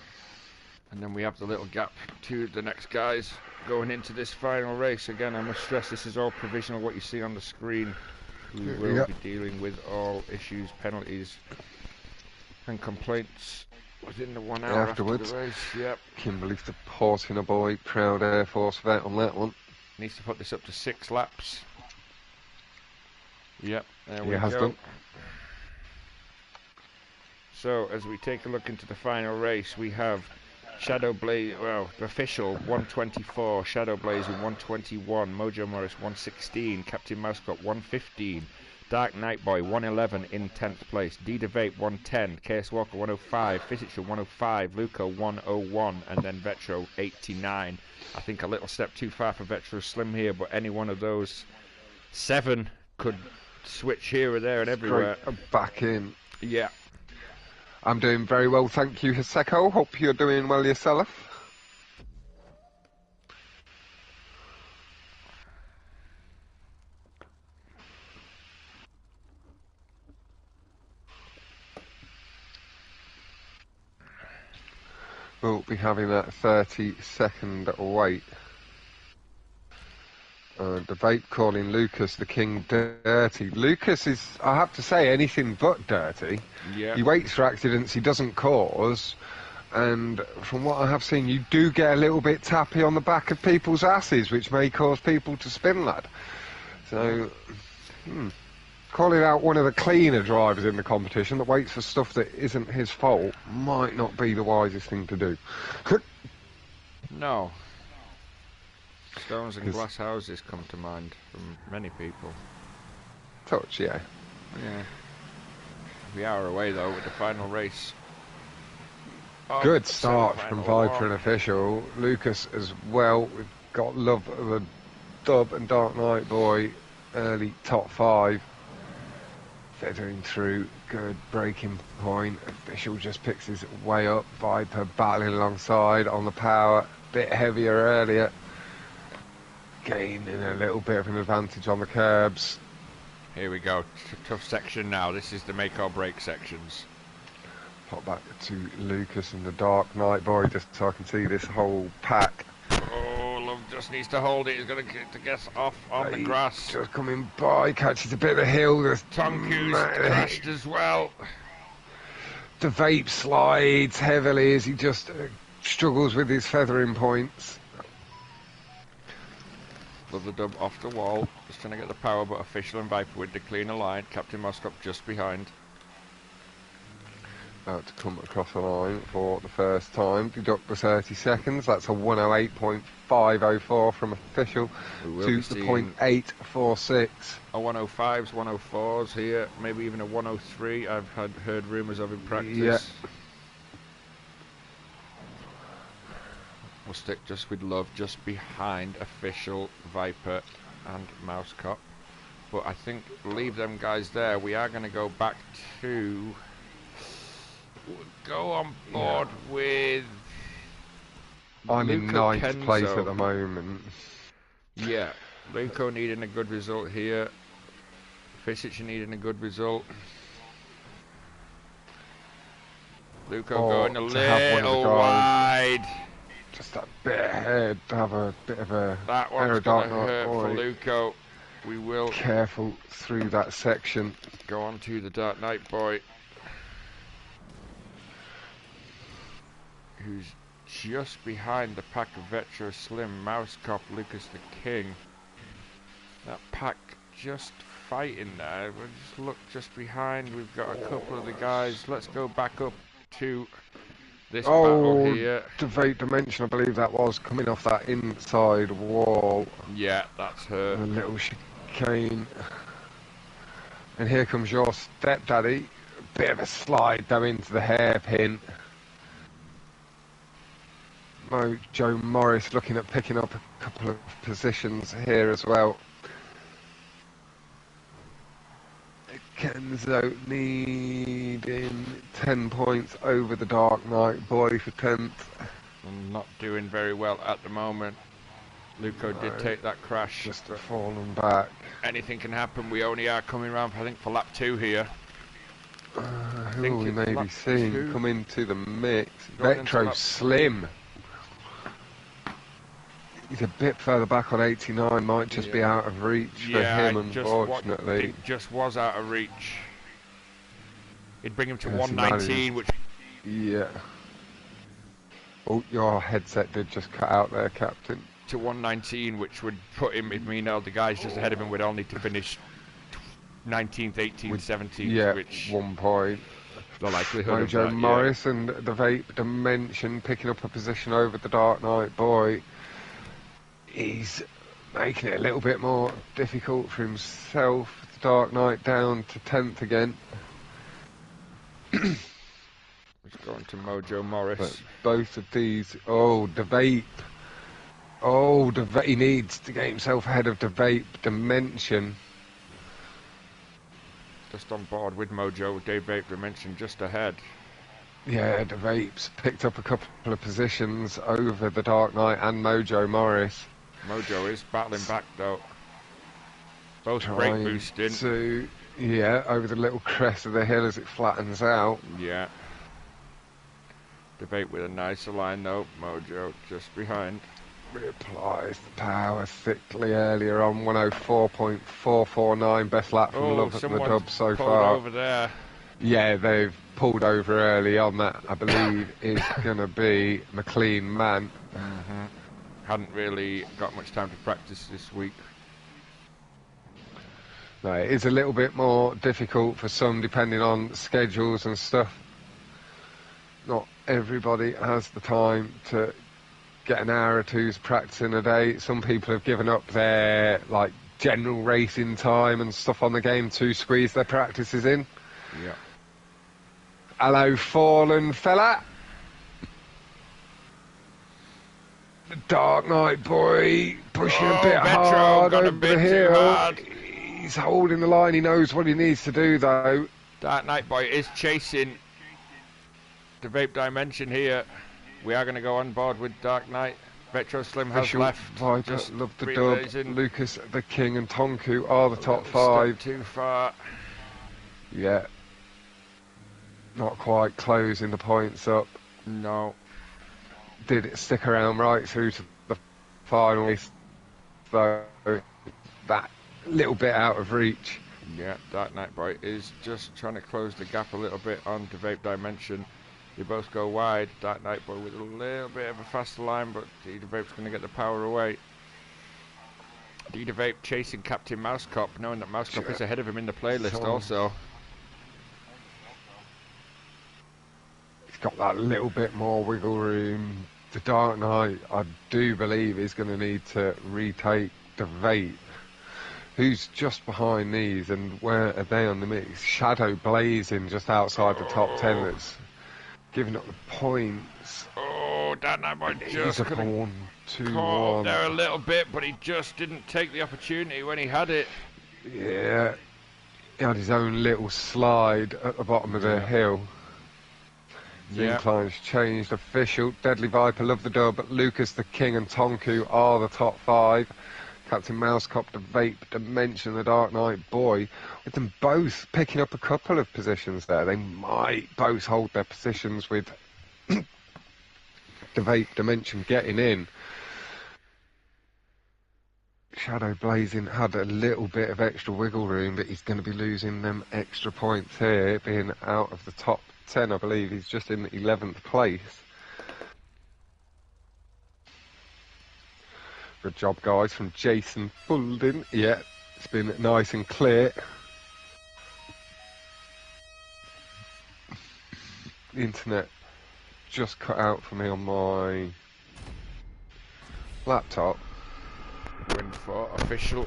S2: And then we have the little gap to the next guys going into this final race. Again, I must stress this is all provisional, what you see on the screen. We will be dealing with all issues, penalties and complaints within the 1 hour
S1: afterwards.
S2: After the race. Yep.
S1: Kimberly's the Portina boy, Proud Air Force Vet on that one.
S2: Needs to put this up to 6 laps. Yep, there we
S1: has
S2: go.
S1: done.
S2: So, as we take a look into the final race, we have Shadow Blaze, well, the official 124, Shadow Blaze in 121, Mojo Morris 116, Captain Mousecup 115, Dark Night Boy 111 in 10th place, Dida Vape 110, KS Walker 105, Physical 105, Luco 101, and then Vetro 89. I think a little step too far for Vetro Slim here, but any one of those 7 could switch here or there and everywhere.
S1: Back in.
S2: Yeah.
S1: I'm doing very well, thank you, Hiseko. Hope you're doing well yourself. We'll be having that 30-second wait. The Vape calling Lucas the King dirty. Lucas is, I have to say, anything but dirty.
S2: Yeah.
S1: He waits for accidents he doesn't cause, and from what I have seen, you do get a little bit tappy on the back of people's asses, which may cause people to spin, lad. So, calling out one of the cleaner drivers in the competition that waits for stuff that isn't his fault might not be the wisest thing to do.
S2: No. Stones and glass houses come to mind from many people.
S1: Touch, yeah.
S2: Yeah. We are away though with the final race.
S1: Good start from Viper and Official. Lucas as well. We've got love of the Dub and Dark Knight Boy. Early top 5. Feathering through. Good breaking point. Official just picks his way up. Viper battling alongside on the power. Bit heavier earlier. Gaining a little bit of an advantage on the curbs.
S2: Here we go. Tough section now. This is the make or break sections.
S1: Pop back to Lucas and the Dark Knight Boy just so I can see this whole pack.
S2: Oh, Love just needs to hold it. He's going to get off on the grass.
S1: Just coming by, catches a bit of the hill.
S2: Tonku's crashed as well.
S1: The Vape slides heavily as he just struggles with his feathering points.
S2: Love the Dub off the wall. Just trying to get the power, but Official and Viper with the cleaner line. Captain Moscop just behind.
S1: About to come across the line for the first time. Deduct the 30 seconds. That's a 108.504 from Official to the .846.
S2: A 105s, 104s here. Maybe even a 103. I've heard rumours of in practice.
S1: Yeah.
S2: We'll stick just with Love, just behind Official, Viper and Mousecop. But I think leave them guys there. We are going to go back to... go on board with...
S1: I'm in ninth
S2: Kenzo.
S1: place at the moment.
S2: Yeah, Luco needing a good result here. Fisic needing a good result. Luco
S1: or
S2: going a
S1: to have one of the
S2: little
S1: guys
S2: wide.
S1: just that bit ahead, to have a bit of a
S2: That one's going to hurt for Luco. We will
S1: careful through that section.
S2: Go on to the Dark Knight boy, who's just behind the pack of Vetro Slim, Mouse Cop, Lucas the King. That pack just fighting there. We'll just look just behind. We've got a couple of the guys. Let's go back up to this battle here.
S1: Debate Dimension, I believe that was, coming off that inside wall.
S2: Yeah, that's her.
S1: A little chicane. And here comes your stepdaddy. A bit of a slide though into the hairpin. Joe Morris looking at picking up a couple of positions here as well. Kenzo needing 10 points over the Dark Knight boy for 10th.
S2: Not doing very well at the moment. Luco did take that crash.
S1: Just fallen back.
S2: Anything can happen. We only are coming around, I think, for lap 2 here.
S1: Who will we maybe seeing come into the mix? Vetro Slim. He's a bit further back on 89, might just be out of reach for him, unfortunately.
S2: It just was out of reach. It'd bring him to 119, which...
S1: Yeah. Oh, your headset did just cut out there, Captain.
S2: To 119, which would put him, I mean, the guys just ahead of him would all need to finish 19th, 18th, 17th,
S1: yeah,
S2: which...
S1: 1 point.
S2: The likelihood of
S1: Joe
S2: that,
S1: Morris and the Vape Dimension picking up a position over the Dark Knight boy. He's making it a little bit more difficult for himself. The Dark Knight down to 10th again.
S2: Let's go on to Mojo Morris.
S1: But both of these... Oh, the Vape. Oh, he needs to get himself ahead of the Vape Dimension.
S2: Just on board with Mojo, Dave Vape Dimension just ahead.
S1: Yeah, the Vapes picked up a couple of positions over the Dark Knight and Mojo Morris.
S2: Mojo is battling back though. Both brake boosting.
S1: Yeah, over the little crest of the hill as it flattens out.
S2: Yeah. Debate with a nicer line though. Mojo just behind.
S1: Reapplies the power thickly earlier on. 104.449, best lap from Love at the Dub so far.
S2: Over there.
S1: Yeah, they've pulled over early on. That I believe is going to be McLean Man.
S2: Hadn't really got much time to practice this week.
S1: No, it is a little bit more difficult for some depending on schedules and stuff. Not everybody has the time to get an hour or two's practice in a day. Some people have given up their like general racing time and stuff on the game to squeeze their practices in.
S2: Yeah.
S1: Hello, fallen fella. The Dark Knight boy pushing a bit hard over the hill. He's holding the line. He knows what he needs to do, though.
S2: Dark Knight boy is chasing the Vape Dimension here. We are going to go on board with Dark Knight. Vetro Slim has left.
S1: Viper,
S2: just
S1: Love the Dub, Lucas the King and Tonku are the top 5.
S2: Too far.
S1: Yeah. Not quite closing the points up.
S2: No.
S1: Did it stick around right through to the final race, though that little bit out of reach.
S2: Yeah, Dark Knight boy is just trying to close the gap a little bit on the Vape Dimension. They both go wide. Dark Knight boy with a little bit of a faster line, but Dida Vape's going to get the power away. Dida Vape chasing Captain Mouse Cop, knowing that Mouse Cop is ahead of him in the playlist also.
S1: He's got that little bit more wiggle room. The Dark Knight, I do believe, is going to need to retake the Vape, who's just behind these, and where are they on the mix? Shadow blazing just outside the top 10 that's giving up the points.
S2: Oh, Dark Knight boy just
S1: caught
S2: up there a little bit, but he just didn't take the opportunity when he had it.
S1: Yeah, he had his own little slide at the bottom of the hill. The incline's changed. Official. Deadly Viper, Love the Dub, Lucas the King and Tonku are the top 5. Captain Mousecop, the Vape Dimension, the Dark Knight Boy, with them both picking up a couple of positions there. They might both hold their positions with the Vape Dimension getting in. Shadow Blazing had a little bit of extra wiggle room, but he's going to be losing them extra points here, being out of the top 10, I believe. He's just in the 11th place. Good job, guys, from Jason Fulden. Yeah, it's been nice and clear. The internet just cut out for me on my laptop.
S2: Win for official.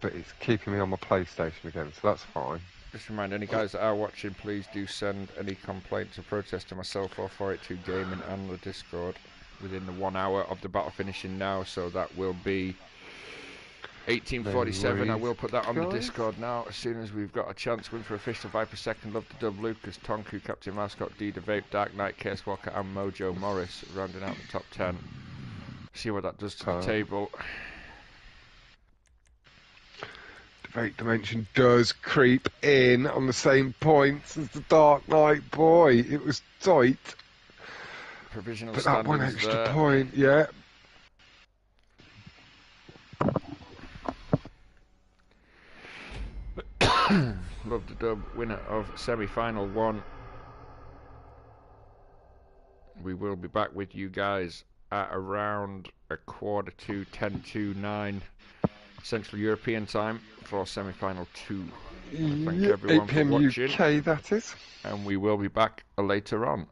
S1: But it's keeping me on my PlayStation again, so that's fine.
S2: Just remind any guys that are watching, please do send any complaints or protests to myself or 482 Gaming and the Discord within the 1 hour of the battle finishing now, so that will be 1847. I will put that on the Discord now as soon as we've got a chance. Win for official, Viper second, Love the Dub, Lucas, Tonku, Captain Mascot, D, the Vape, Dark Knight, Case Walker and Mojo Morris rounding out the top 10. See what that does to the table.
S1: The Vape Dimension does creep in on the same points as the Dark Knight Boy. It was tight.
S2: Provisional
S1: but that one
S2: standings
S1: extra
S2: there.
S1: point, yeah.
S2: Love the Dub, winner of semi-final 1. We will be back with you guys at around 1:45 to 9 Central European time for semi-final 2. Thank everyone
S1: 8 PM
S2: for watching.
S1: UK, that is.
S2: And we will be back later on.